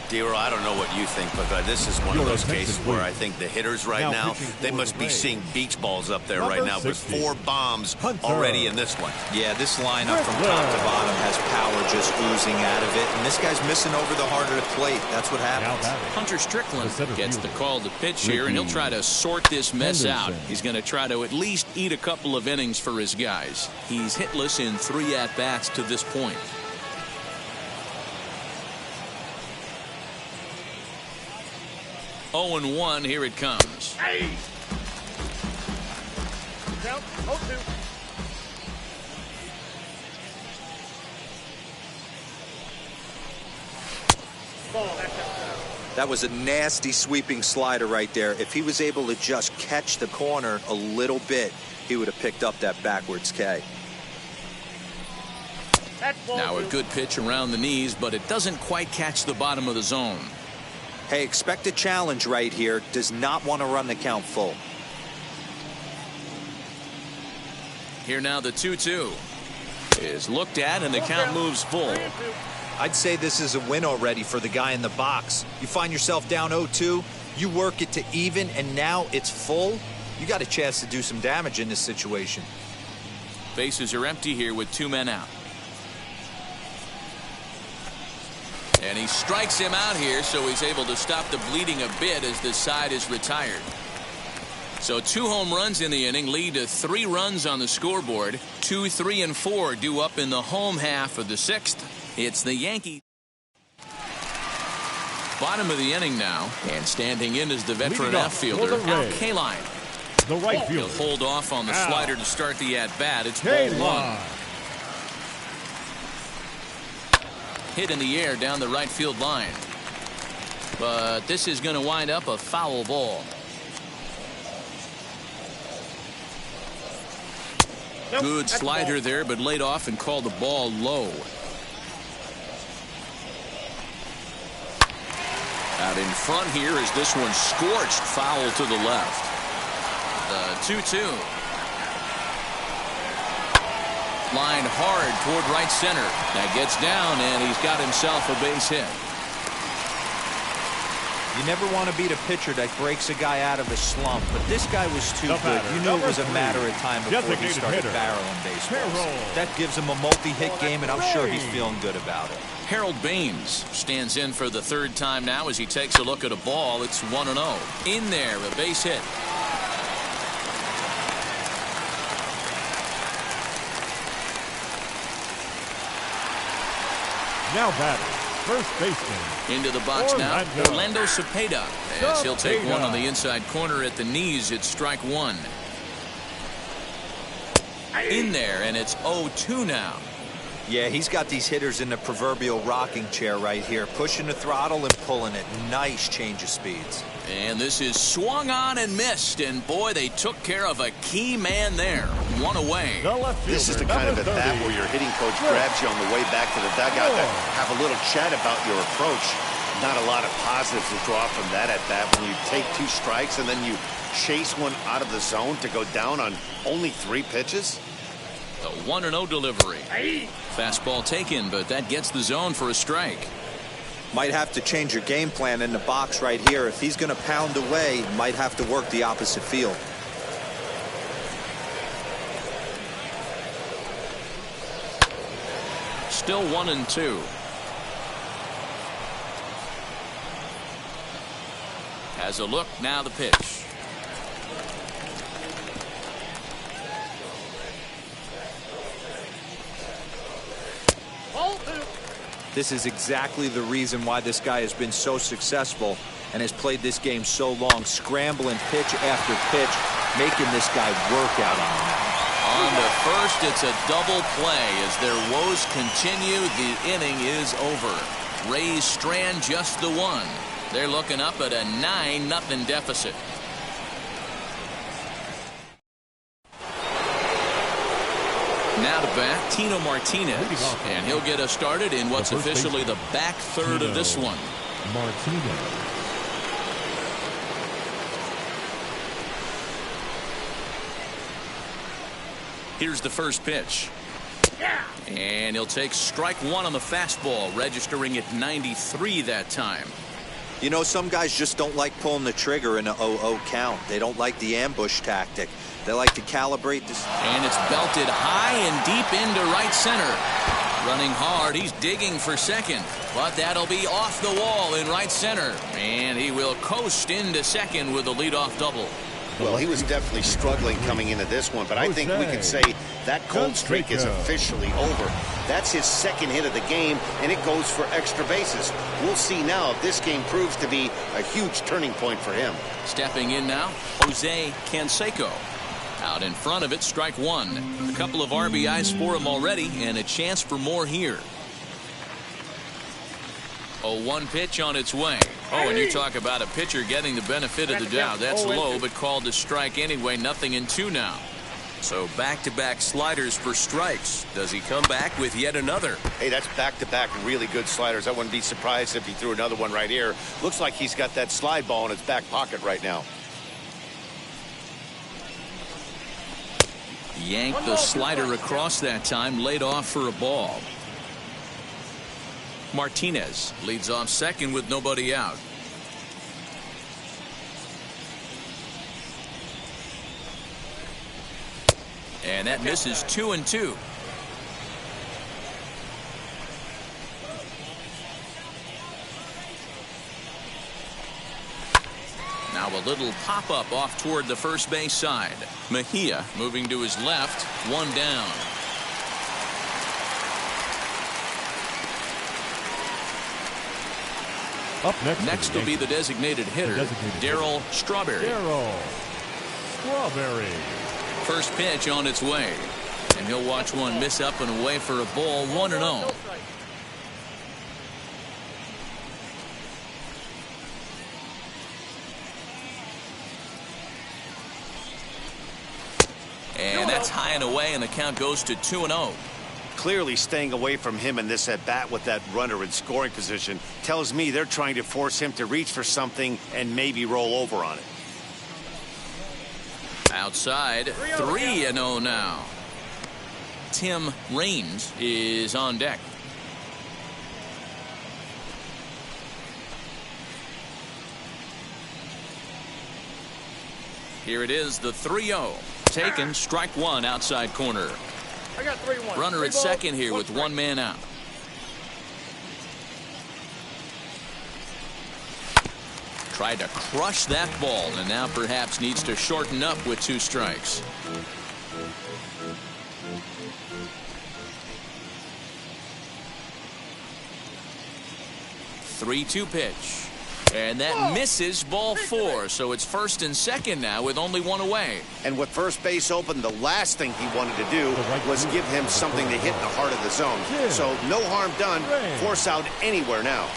Speaker 3: Dero, I don't know what you think, but this is one of those cases where I think the hitters right now, they must be seeing beach balls up there right now. There's 4 bombs already in this one.
Speaker 4: Yeah, this lineup from top to bottom has power just oozing out of it, and this guy's missing over the heart of the plate. That's what happens.
Speaker 1: Hunter Strickland gets the call to pitch here, and he'll try to sort this mess out. He's going to try to at least eat a couple of innings for his guys. He's hitless in 3 at-bats to this point. 0-1, here it comes.
Speaker 6: Hey! Count, 0-2. Ball, that's it.
Speaker 4: That was a nasty sweeping slider right there. If he was able to just catch the corner a little bit, he would have picked up that backwards K.
Speaker 1: Now a good pitch around the knees, but it doesn't quite catch the bottom of the zone.
Speaker 4: Hey, expect a challenge right here. Does not want to run the count full.
Speaker 1: Here now the 2-2 is looked at, and the count moves full.
Speaker 4: I'd say this is a win already for the guy in the box. You find yourself down 0-2, you work it to even, and now it's full. You got a chance to do some damage in this situation.
Speaker 1: Bases are empty here with 2 men out. And he strikes him out here, so he's able to stop the bleeding a bit as this side is retired. So 2 home runs in the inning lead to 3 runs on the scoreboard. 2, 3, and 4 due up in the home half of the 6th. It's the Yankees. Bottom of the inning now, and standing in is the veteran outfielder, Al Kaline.
Speaker 2: The right
Speaker 1: He'll
Speaker 2: fielder.
Speaker 1: hold off on the slider to start the at-bat. It's ball
Speaker 2: Kaline.
Speaker 1: 1. Hit in the air down the right field line. But this is going to wind up a foul ball. Good slider there, but laid off and called the ball low. Out in front here is this one scorched foul to the left. The 2-2. Lined hard toward right center. That gets down, and he's got himself a base hit.
Speaker 4: You never want to beat a pitcher that breaks a guy out of a slump, but this guy was too good. You knew it was a matter of time before he started barreling baseballs. That gives him a multi-hit game, and I'm sure he's feeling good about it.
Speaker 1: Harold Baines stands in for the 3rd time now as he takes a look at a ball. It's 1-0. In there, a base hit.
Speaker 2: Now batting, first baseman.
Speaker 1: Into the box now, Orlando Cepeda. As he'll take one on the inside corner at the knees. It's strike 1. In there, and it's 0-2 now.
Speaker 4: Yeah, he's got these hitters in the proverbial rocking chair right here, pushing the throttle and pulling it. Nice change of speeds.
Speaker 1: And this is swung on and missed, and boy, they took care of a key man there. 1 away.
Speaker 3: This is the kind of at bat where your hitting coach grabs you on the way back to the dugout to have a little chat about your approach. Not a lot of positives to draw from that at bat when you take 2 strikes and then you chase one out of the zone to go down on only 3 pitches.
Speaker 1: The 1-0 delivery. Fastball taken, but that gets the zone for a strike.
Speaker 4: Might have to change your game plan in the box right here. If he's going to pound away, might have to work the opposite field.
Speaker 1: Still 1-2. Has a look, now the pitch.
Speaker 4: This is exactly the reason why this guy has been so successful and has played this game so long, scrambling pitch after pitch, making this guy work out on the mound.
Speaker 1: On to first, it's a double play. As their woes continue, the inning is over. Rays strand just the 1. They're looking up at a 9-0 deficit. Now to bat, Tino Martinez, and he'll get us started in what's officially the back third of this one.
Speaker 2: Martinez.
Speaker 1: Here's the first pitch. And he'll take strike 1 on the fastball, registering at 93 that time.
Speaker 4: You know, some guys just don't like pulling the trigger in a 0-0 count. They don't like the ambush tactic. They like to calibrate this.
Speaker 1: And it's belted high and deep into right center. Running hard, he's digging for second. But that'll be off the wall in right center. And he will coast into second with a leadoff double.
Speaker 3: Well, he was definitely struggling coming into this one, but I think we could say that cold streak is officially over. That's his 2nd hit of the game, and it goes for extra bases. We'll see now if this game proves to be a huge turning point for him.
Speaker 1: Stepping in now, Jose Canseco. Out in front of it, strike 1. A couple of RBIs for him already, and a chance for more here. A 1 pitch on its way. Oh, and you talk about a pitcher getting the benefit of the doubt. That's low, but called a strike anyway. 0-2 now. So back-to-back sliders for strikes. Does he come back with yet another?
Speaker 3: Hey, that's back-to-back really good sliders. I wouldn't be surprised if he threw another one right here. Looks like he's got that slide ball in his back pocket right now.
Speaker 1: Yanked the slider across that time, laid off for a ball. Martinez leads off second with nobody out. And that misses 2-2. Now a little pop-up off toward the first base side. Mejia moving to his left. One down.
Speaker 2: Up
Speaker 1: next will be the designated hitter, Darryl Strawberry. First pitch on its way. And he'll watch one miss up and away for a ball. 1-0. And that's high and away, and the count goes to 2-0.
Speaker 3: Clearly staying away from him in this at-bat with that runner in scoring position tells me they're trying to force him to reach for something and maybe roll over on it.
Speaker 1: Outside, 3-0 now. Tim Raines is on deck. Here it is, the 3-0. Taken, strike one, outside corner.
Speaker 6: I got 3-1.
Speaker 1: Runner at second here with one man out. Tried to crush that ball and now perhaps needs to shorten up with 2 strikes. Three-two pitch. And that misses, ball 4. So it's first and second now with only one away.
Speaker 3: And with first base open, the last thing he wanted to do was give him something to hit in the heart of the zone. So no harm done. Force out anywhere now.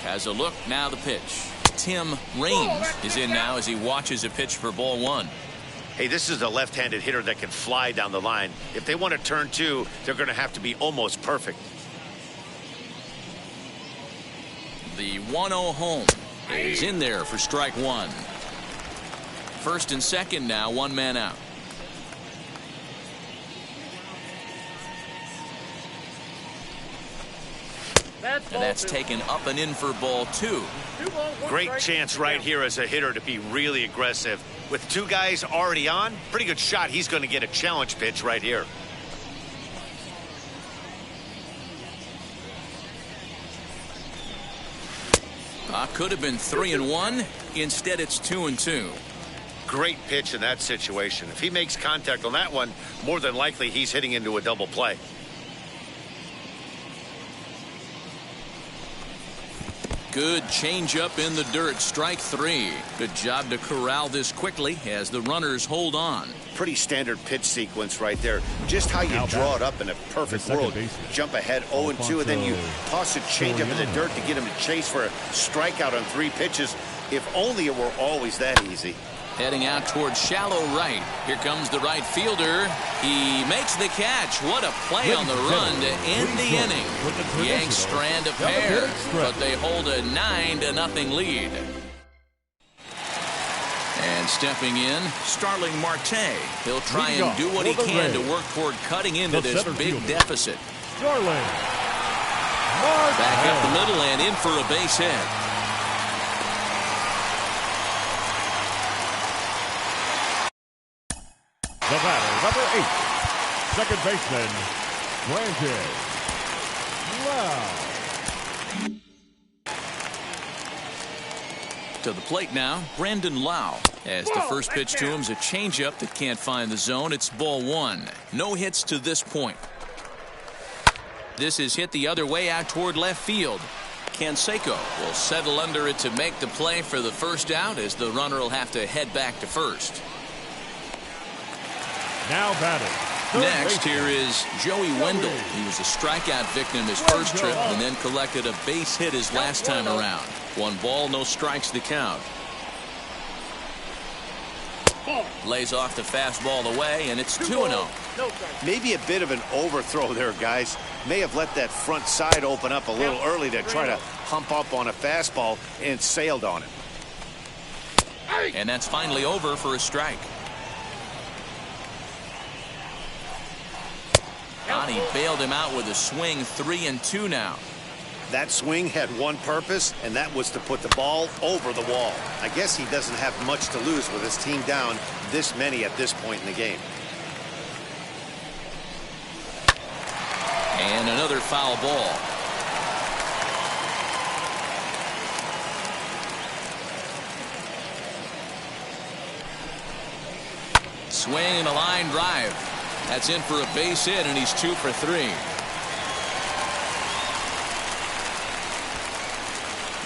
Speaker 1: Has a look, now the pitch. Tim Raines is in now as he watches a pitch for ball 1.
Speaker 3: Hey, this is a left-handed hitter that can fly down the line. If they want to turn 2, they're going to have to be almost perfect.
Speaker 1: The 1-0 home is in there for strike 1. First and second now, one man out. And that's taken up and in for ball 2.
Speaker 3: Great chance right here as a hitter to be really aggressive. With 2 guys already on, pretty good shot. He's going to get a challenge pitch right here.
Speaker 1: Could have been 3-1. Instead, it's 2-2.
Speaker 3: Great pitch in that situation. If he makes contact on that one, more than likely he's hitting into a double play.
Speaker 1: Good changeup in the dirt. Strike 3. Good job to corral this quickly as the runners hold on.
Speaker 3: Pretty standard pitch sequence right there. Just how you draw it up in a perfect world. Jump ahead 0-2, and then you toss a changeup in the dirt to get him to chase for a strikeout on 3 pitches. If only it were always that easy.
Speaker 1: Heading out towards shallow right. Here comes the right fielder. He makes the catch. What a play on the run to end the inning. Yanks strand a pair, but they hold a 9-0 lead. And stepping in, Starling Marte. He'll try and do what he can to work toward cutting into this big deficit. Back up the middle and in for a base hit.
Speaker 2: The batter, number 8, second baseman, Brandon Lowe.
Speaker 1: To the plate now, Brandon Lowe. As the first pitch to him is a changeup that can't find the zone. It's ball 1. No hits to this point. This is hit the other way out toward left field. Canseco will settle under it to make the play for the first out as the runner will have to head back to first.
Speaker 2: Now batting.
Speaker 1: Next, here is Joey Wendell. He was a strikeout victim his first trip and then collected a base hit his last time around. 1 ball, no strikes the count. Lays off the fastball away, and it's 2-0.
Speaker 3: Maybe a bit of an overthrow there, guys. May have let that front side open up a little early to try to hump up on a fastball and sailed on it.
Speaker 1: And that's finally over for a strike. He bailed him out with a swing. 3-2 now.
Speaker 3: That swing had one purpose, and that was to put the ball over the wall. I guess he doesn't have much to lose with his team down this many at this point in the game.
Speaker 1: And another foul ball. swing and a line drive. That's in for a base hit, and he's 2 for 3.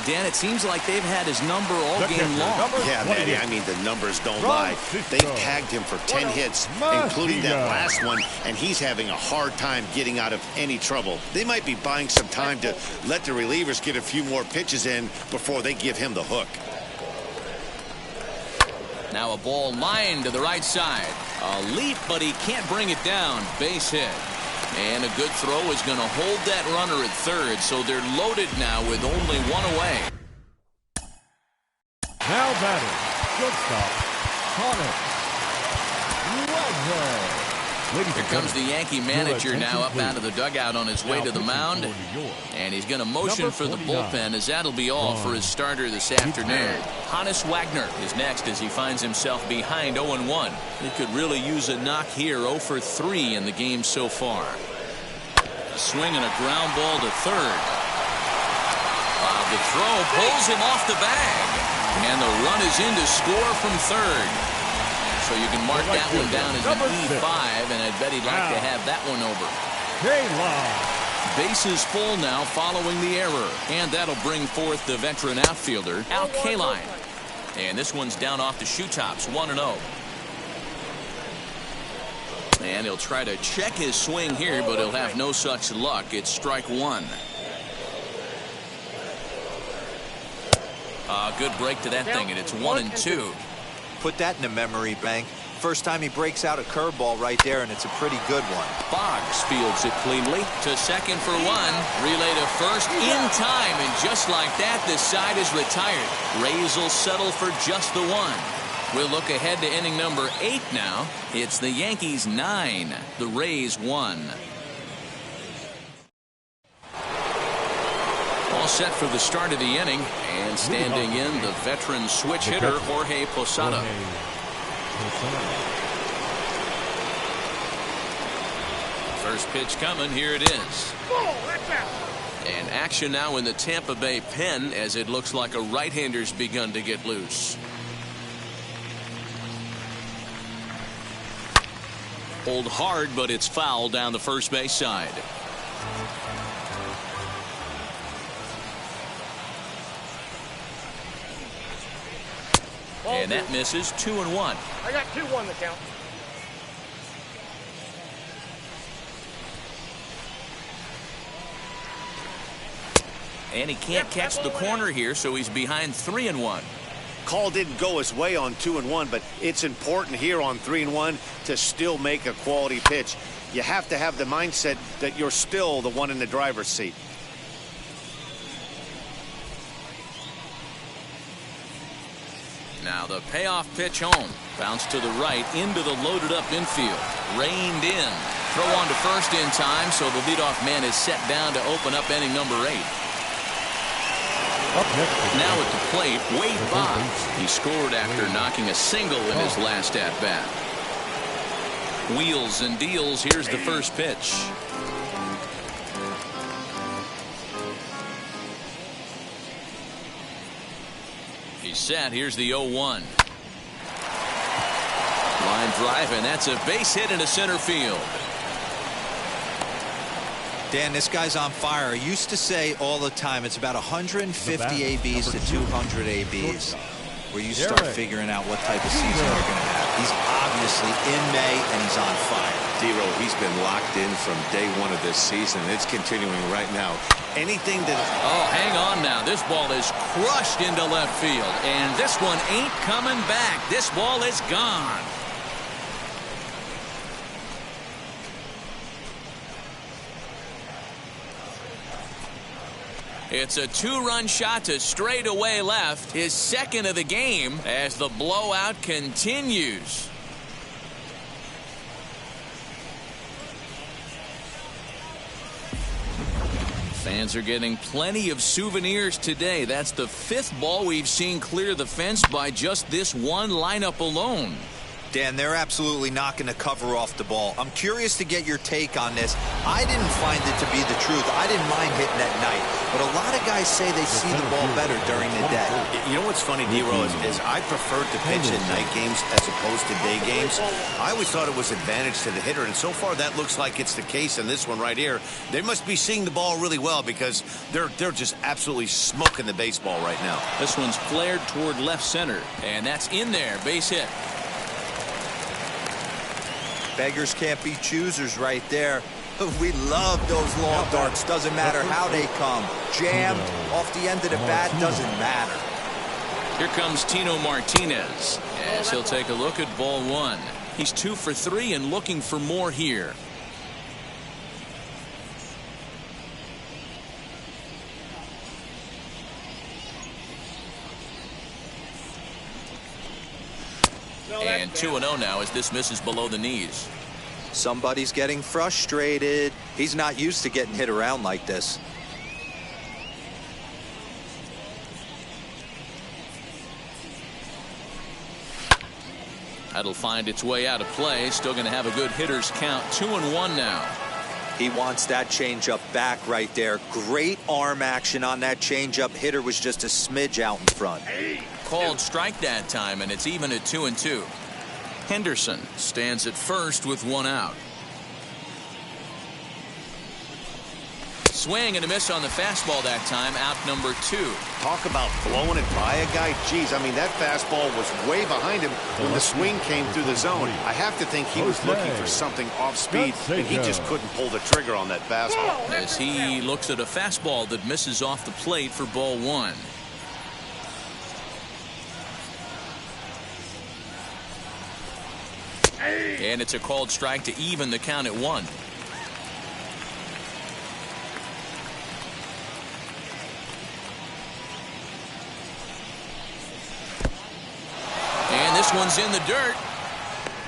Speaker 1: Dan, it seems like they've had his number all game long.
Speaker 3: Yeah, Manny, I mean, the numbers don't lie. They tagged him for 10 hits, including that last one, and he's having a hard time getting out of any trouble. They might be buying some time to let the relievers get a few more pitches in before they give him the hook.
Speaker 1: Now a ball lined to the right side. A leap, but he can't bring it down. Base hit. And a good throw is going to hold that runner at third, so they're loaded now with only 1 away.
Speaker 2: Now batting, shortstop, Connor.
Speaker 1: Here comes the Yankee manager now up out of the dugout on his way to the mound. And he's going to motion for the bullpen, as that'll be all for his starter this afternoon. Hannes Wagner is next as he finds himself behind 0-1. He could really use a knock here. 0 for 3 in the game so far. A swing and a ground ball to third. The throw pulls him off the bag. And the run is in to score from third. So you can mark that one down as an E5, and I bet he'd like to have that one over. Bases full now following the error, and that'll bring forth the veteran outfielder, Al Kaline. And this one's down off the shoe tops, 1-0. And he'll try to check his swing here, but he'll have no such luck. It's strike 1. Good break to that thing, and it's 1-2.
Speaker 4: Put that in the memory bank. First time he breaks out a curveball right there, and it's a pretty good one.
Speaker 1: Boggs fields it cleanly to second for 1. Relay to first in time, and just like that, this side is retired. Rays will settle for just the 1. We'll look ahead to inning number 8 now. It's the Yankees 9, the Rays 1. All set for the start of the inning, and standing in the veteran switch hitter Jorge Posada. First pitch coming, here it is. And action now in the Tampa Bay pen, as it looks like a right-hander's begun to get loose. Pulled hard, but it's foul down the first base side. And that misses. 2-1.
Speaker 6: I got 2-1 the count.
Speaker 1: And he can't catch the corner here, so he's behind 3-1.
Speaker 3: Call didn't go his way on 2-1, but it's important here on 3-1 to still make a quality pitch. You have to have the mindset that you're still the one in the driver's seat.
Speaker 1: Now the payoff pitch home. Bounce to the right into the loaded up infield. Reined in. Throw on to first in time, so the leadoff man is set down to open up inning number 8. Now at the plate, Wade Boggs. He scored after knocking a single in his last at-bat. Wheels and deals. Here's the first pitch. He's set. Here's the 0-1. Line drive, and that's a base hit into center field.
Speaker 4: Dan, this guy's on fire. I used to say all the time it's about 150 ABs to 200 ABs where you start figuring out what type of season you're going to have. He's obviously in May, and he's on fire.
Speaker 3: D-Row, he's been locked in from day 1 of this season. It's continuing right now. Anything that...
Speaker 1: Oh, hang on now. This ball is crushed into left field, and this one ain't coming back. This ball is gone. It's a 2-run shot to straightaway left, his second of the game, as the blowout continues. Fans are getting plenty of souvenirs today. That's the 5th ball we've seen clear the fence by just this one lineup alone.
Speaker 4: Dan, they're absolutely not going to cover off the ball. I'm curious to get your take on this. I didn't find it to be the truth. I didn't mind hitting at night, but a lot of guys say they see the ball better during the day.
Speaker 3: You know what's funny, D-Row, is I preferred to pitch in night games as opposed to day games. I always thought it was advantage to the hitter, and so far that looks like it's the case in this one right here. They must be seeing the ball really well because they're just absolutely smoking the baseball right now.
Speaker 1: This one's flared toward left center, and that's in there. Base hit.
Speaker 4: Beggars can't be choosers right there. We love those long darts. Doesn't matter how they come. Jammed off the end of the bat, doesn't matter.
Speaker 1: Here comes Tino Martinez as he'll take a look at ball one. He's 2 for 3 and looking for more here. And 2-0 now as this misses below the knees.
Speaker 4: Somebody's getting frustrated. He's not used to getting hit around like this.
Speaker 1: That'll find its way out of play. Still going to have a good hitter's count. 2-1 now.
Speaker 4: He wants that changeup back right there. Great arm action on that changeup. Hitter was just a smidge out in front.
Speaker 1: Called strike that time, and it's even at 2-2. Henderson stands at first with 1 out. Swing and a miss on the fastball that time. Out number 2.
Speaker 3: Talk about blowing it by a guy. Geez, I mean, that fastball was way behind him when the swing came through the zone. I have to think he was looking for something off speed, and he just couldn't pull the trigger on that fastball.
Speaker 1: As he looks at a fastball that misses off the plate for ball 1. And it's a called strike to even the count at 1. And this one's in the dirt.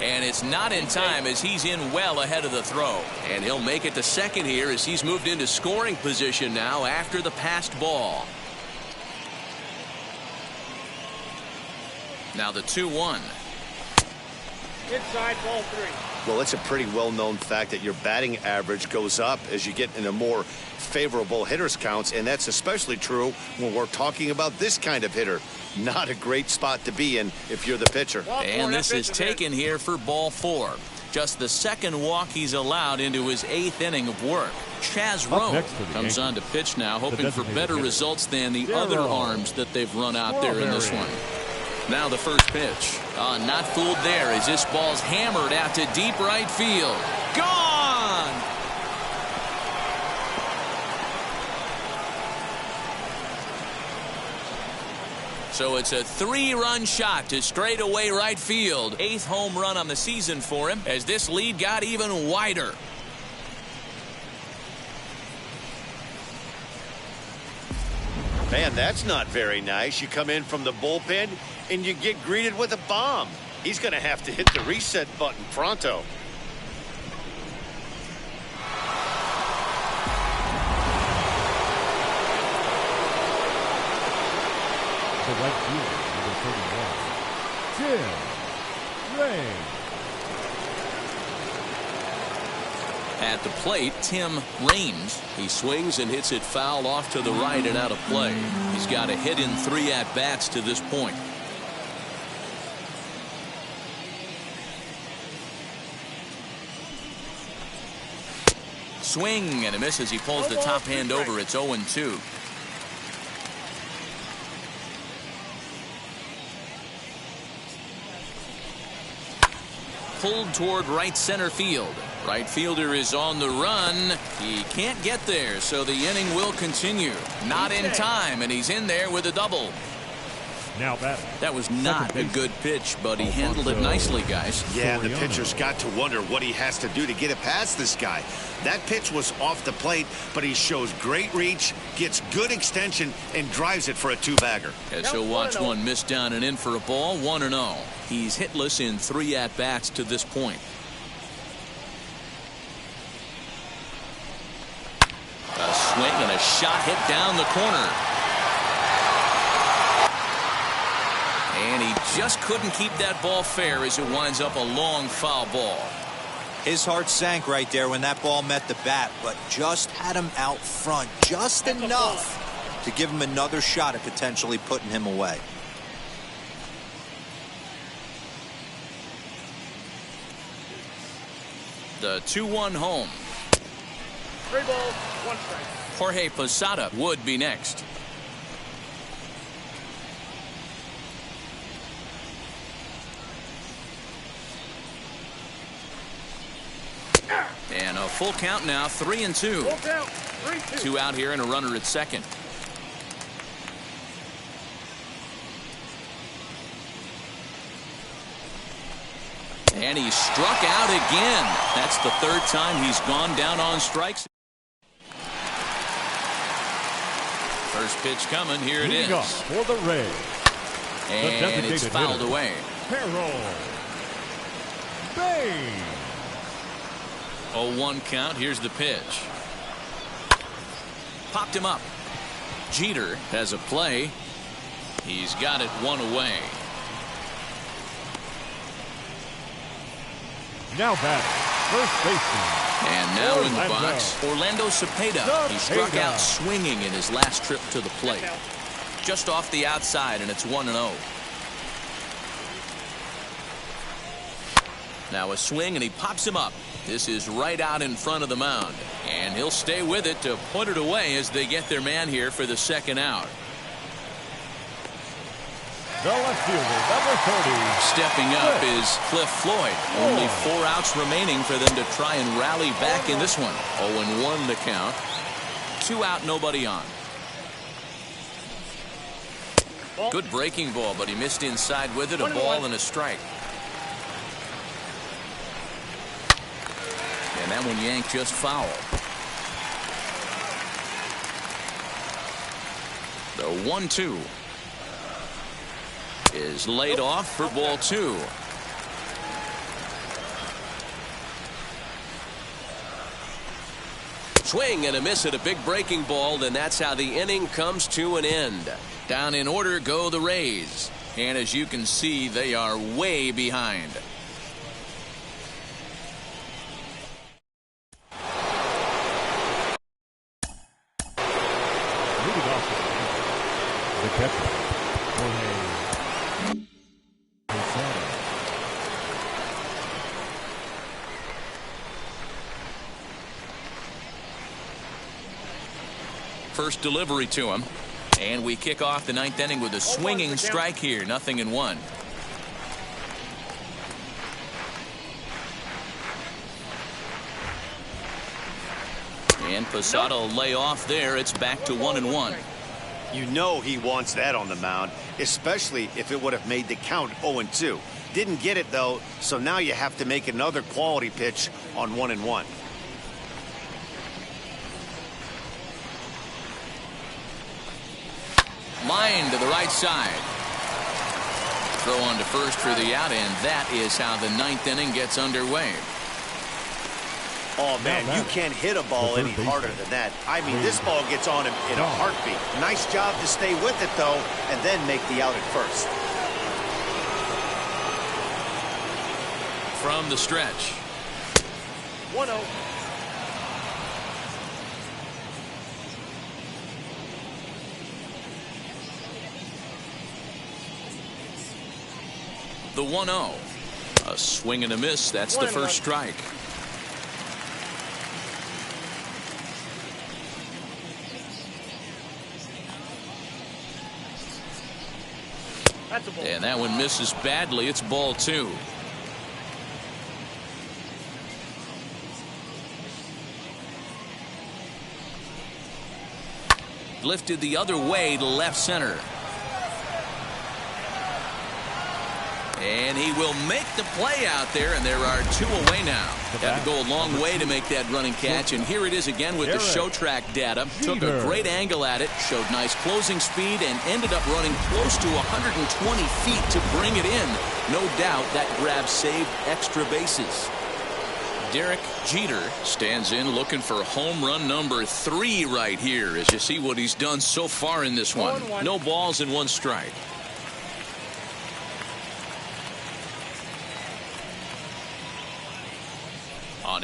Speaker 1: And it's not in time as he's in well ahead of the throw. And he'll make it to second here as he's moved into scoring position now after the passed ball. Now the 2-1.
Speaker 6: Inside ball 3.
Speaker 3: Well, it's a pretty well-known fact that your batting average goes up as you get into more favorable hitters counts, and that's especially true when we're talking about this kind of hitter. Not a great spot to be in if you're the pitcher.
Speaker 1: And this is taken here for ball 4. Just the second walk he's allowed into his 8th inning of work. Chaz Rowe comes on to pitch now, hoping for better results than the other arms that they've run out there in this one. Now the first pitch. Not fooled there as this ball's hammered out to deep right field. Gone! So it's a 3-run shot to straightaway right field. 8th home run on the season for him as this lead got even wider.
Speaker 3: Man, that's not very nice. You come in from the bullpen and you get greeted with a bomb. He's going to have to hit the reset button pronto.
Speaker 2: The right fielder, number 31, Tim Ray.
Speaker 1: At the plate, Tim Raines. He swings and hits it foul off to the right and out of play. He's got a hit in 3 at-bats to this point. Swing and a miss as he pulls the top hand over. It's 0-2. Pulled toward right center field. Right fielder is on the run. He can't get there, so the inning will continue. Not in time, and he's in there with a double.
Speaker 2: Now
Speaker 1: that was not a good pitch, but he handled it nicely, guys.
Speaker 3: Yeah, the pitcher's got to wonder what he has to do to get it past this guy. That pitch was off the plate, but he shows great reach, gets good extension, and drives it for a 2-bagger.
Speaker 1: As he'll watch one miss down and in for a ball, 1-0. He's hitless in 3 at-bats to this point. A swing and a shot hit down the corner. And And he just couldn't keep that ball fair as it winds up a long foul ball.
Speaker 4: His heart sank right there when that ball met the bat, but just had him out front just enough to give him another shot at potentially putting him away.
Speaker 1: The 2-1 home.
Speaker 6: 3 balls, 1 strike.
Speaker 1: Jorge Posada would be next. And a full count now, 3-2.
Speaker 6: Full count, 3-2.
Speaker 1: 2 out here and a runner at second. And he struck out again. That's the 3rd time he's gone down on strikes. First pitch coming. Here it is.
Speaker 2: For the Rays.
Speaker 1: And it's fouled away.
Speaker 2: Harold Baines.
Speaker 1: 0-1 count. Here's the pitch. Popped him up. Jeter has a play. He's got it 1 away.
Speaker 2: Now back, first baseman.
Speaker 1: And now in the box, Orlando Cepeda. He struck out swinging in his last trip to the plate. Just off the outside, and it's 1-0. Now a swing, and he pops him up. This is right out in front of the mound. And he'll stay with it to put it away as they get their man here for the 2nd out.
Speaker 2: The left fielder, number 30.
Speaker 1: Stepping up is Cliff Floyd. Only 4 outs remaining for them to try and rally back in this one. 0-1 the count. 2 out, nobody on. Good breaking ball, but he missed inside with it. A ball and a strike. And that one yanked just foul. The 1-2 is laid off for ball 2.
Speaker 5: Swing and a miss at a big breaking ball, and that's how the inning comes to an end.
Speaker 1: Down in order go the Rays. And as you can see, they are way behind.
Speaker 2: Leading off the catcher, Jorge Posada.
Speaker 1: First delivery to him. And we kick off the 9th inning with a swinging strike here. 0-1. And Posada will lay off there. It's back to 1-1.
Speaker 3: You know he wants that on the mound, especially if it would have made the count 0-2. Didn't get it, though, so now you have to make another quality pitch on 1-1.
Speaker 1: Line to the right side. Throw on to first for the out, and that is how the 9th inning gets underway.
Speaker 3: Oh, man, you can't hit a ball any harder than that. I mean, this ball gets on him in a heartbeat. Nice job to stay with it, though, and then make the out at first.
Speaker 1: From the stretch.
Speaker 6: 1-0.
Speaker 1: The 1-0. A swing and a miss. That's the first strike.
Speaker 6: That's a ball.
Speaker 1: And that one misses badly. It's ball 2. Lifted the other way to left center. And he will make the play out there, and there are 2 away now. Had to go a long way to make that running catch, and here it is again with the show track data. Took a great angle at it, showed nice closing speed, and ended up running close to 120 feet to bring it in. No doubt that grab saved extra bases. Derek Jeter stands in looking for home run number 3 right here, as you see what he's done so far in this one. No balls and 1 strike.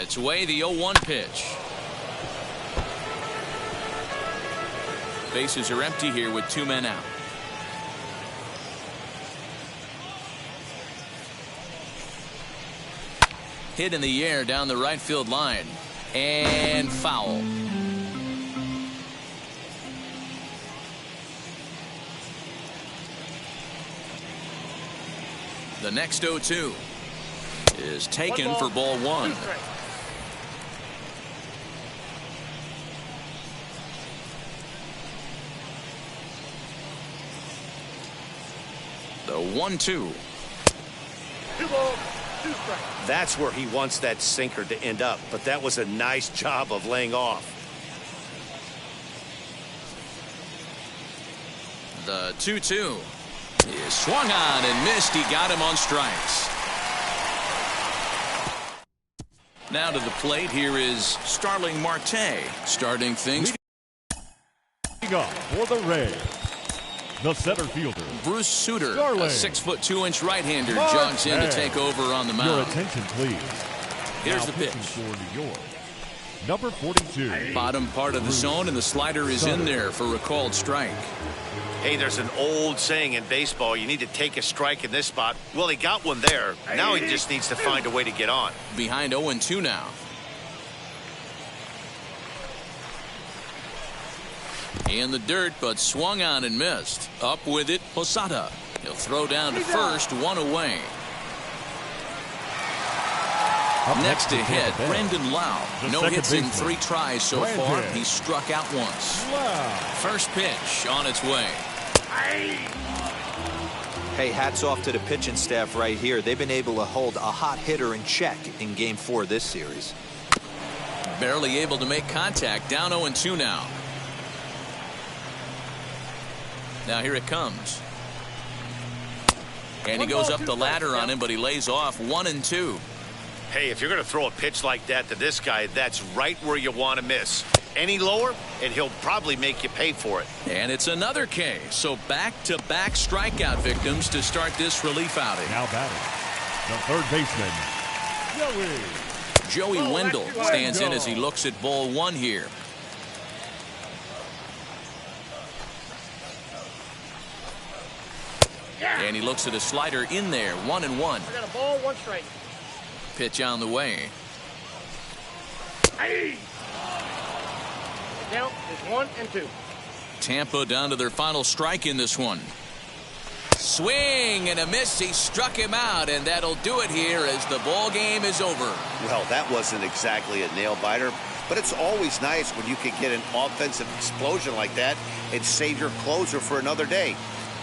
Speaker 1: its way, the 0-1 pitch. Bases are empty here with 2 men out. Hit in the air down the right field line. And foul. The next 0-2 is taken for ball 1. The 1-2.
Speaker 6: 2 balls, 2 strikes.
Speaker 3: That's where he wants that sinker to end up, but that was a nice job of laying off.
Speaker 1: The 2-2 is swung on and missed. He got him on strikes. Now to the plate, here is Starling Marte starting things.
Speaker 2: Leading off for the Rays, the center fielder,
Speaker 1: Bruce Sutter,
Speaker 2: Starling.
Speaker 1: a 6'2" right-hander, jogs in to take over on the
Speaker 2: Your
Speaker 1: mound.
Speaker 2: attention, please.
Speaker 1: Here's
Speaker 2: Now
Speaker 1: the
Speaker 2: pitching
Speaker 1: pitch.
Speaker 2: for New York, number 42.
Speaker 1: Bottom part of the zone, and the slider is in there for a called strike.
Speaker 3: Hey, there's an old saying in baseball, you need to take a strike in this spot. Well, he got one there. Now he just needs to find a way to get on.
Speaker 1: Behind 0-2 now. In the dirt, but swung on and missed. Up with it, Posada. He'll throw down to first, 1 away. Next to hit, Brendan Lau.
Speaker 2: The
Speaker 1: No
Speaker 2: second
Speaker 1: hits in
Speaker 2: baseman.
Speaker 1: 3 tries so
Speaker 2: Brandon.
Speaker 1: far. He struck out once.
Speaker 2: Wow.
Speaker 1: First pitch on its way.
Speaker 4: Hey, hats off to the pitching staff right here. They've been able to hold a hot hitter in check in Game 4 of this series.
Speaker 1: Barely able to make contact. Down 0-2 now. Now here it comes. And he goes up the ladder on him, but he lays off. 1-2.
Speaker 3: Hey, if you're going to throw a pitch like that to this guy, that's right where you want to miss. Any lower, and he'll probably make you pay for it.
Speaker 1: And it's another K. So back-to-back strikeout victims to start this relief outing.
Speaker 2: Now batting, the third baseman,
Speaker 1: Joey Wendell stands in as he looks at ball 1 here. And he looks at a slider in there. 1-1.
Speaker 6: I got a ball, 1 strike.
Speaker 1: Pitch on the way.
Speaker 6: The count is 1-2.
Speaker 1: Tampa down to their final strike in this one. Swing and a miss. He struck him out, and that'll do it here as the ball game is over.
Speaker 3: Well, that wasn't exactly a nail-biter, but it's always nice when you can get an offensive explosion like that and save your closer for another day.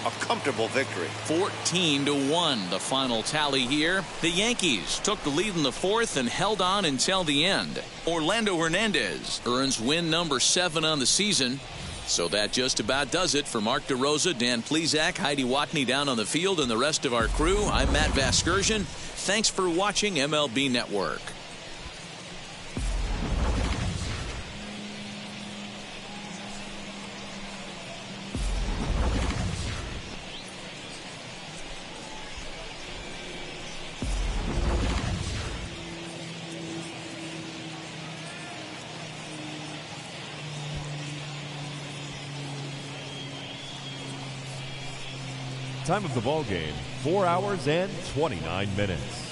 Speaker 3: A comfortable victory.
Speaker 1: 14-1, the final tally here. The Yankees took the lead in the 4th and held on until the end. Orlando Hernandez earns win number 7 on the season. So that just about does it. For Mark DeRosa, Dan Plesac, Heidi Watney down on the field, and the rest of our crew, I'm Matt Vasgersian. Thanks for watching MLB Network.
Speaker 2: Time of the ball game, 4 hours and 29 minutes.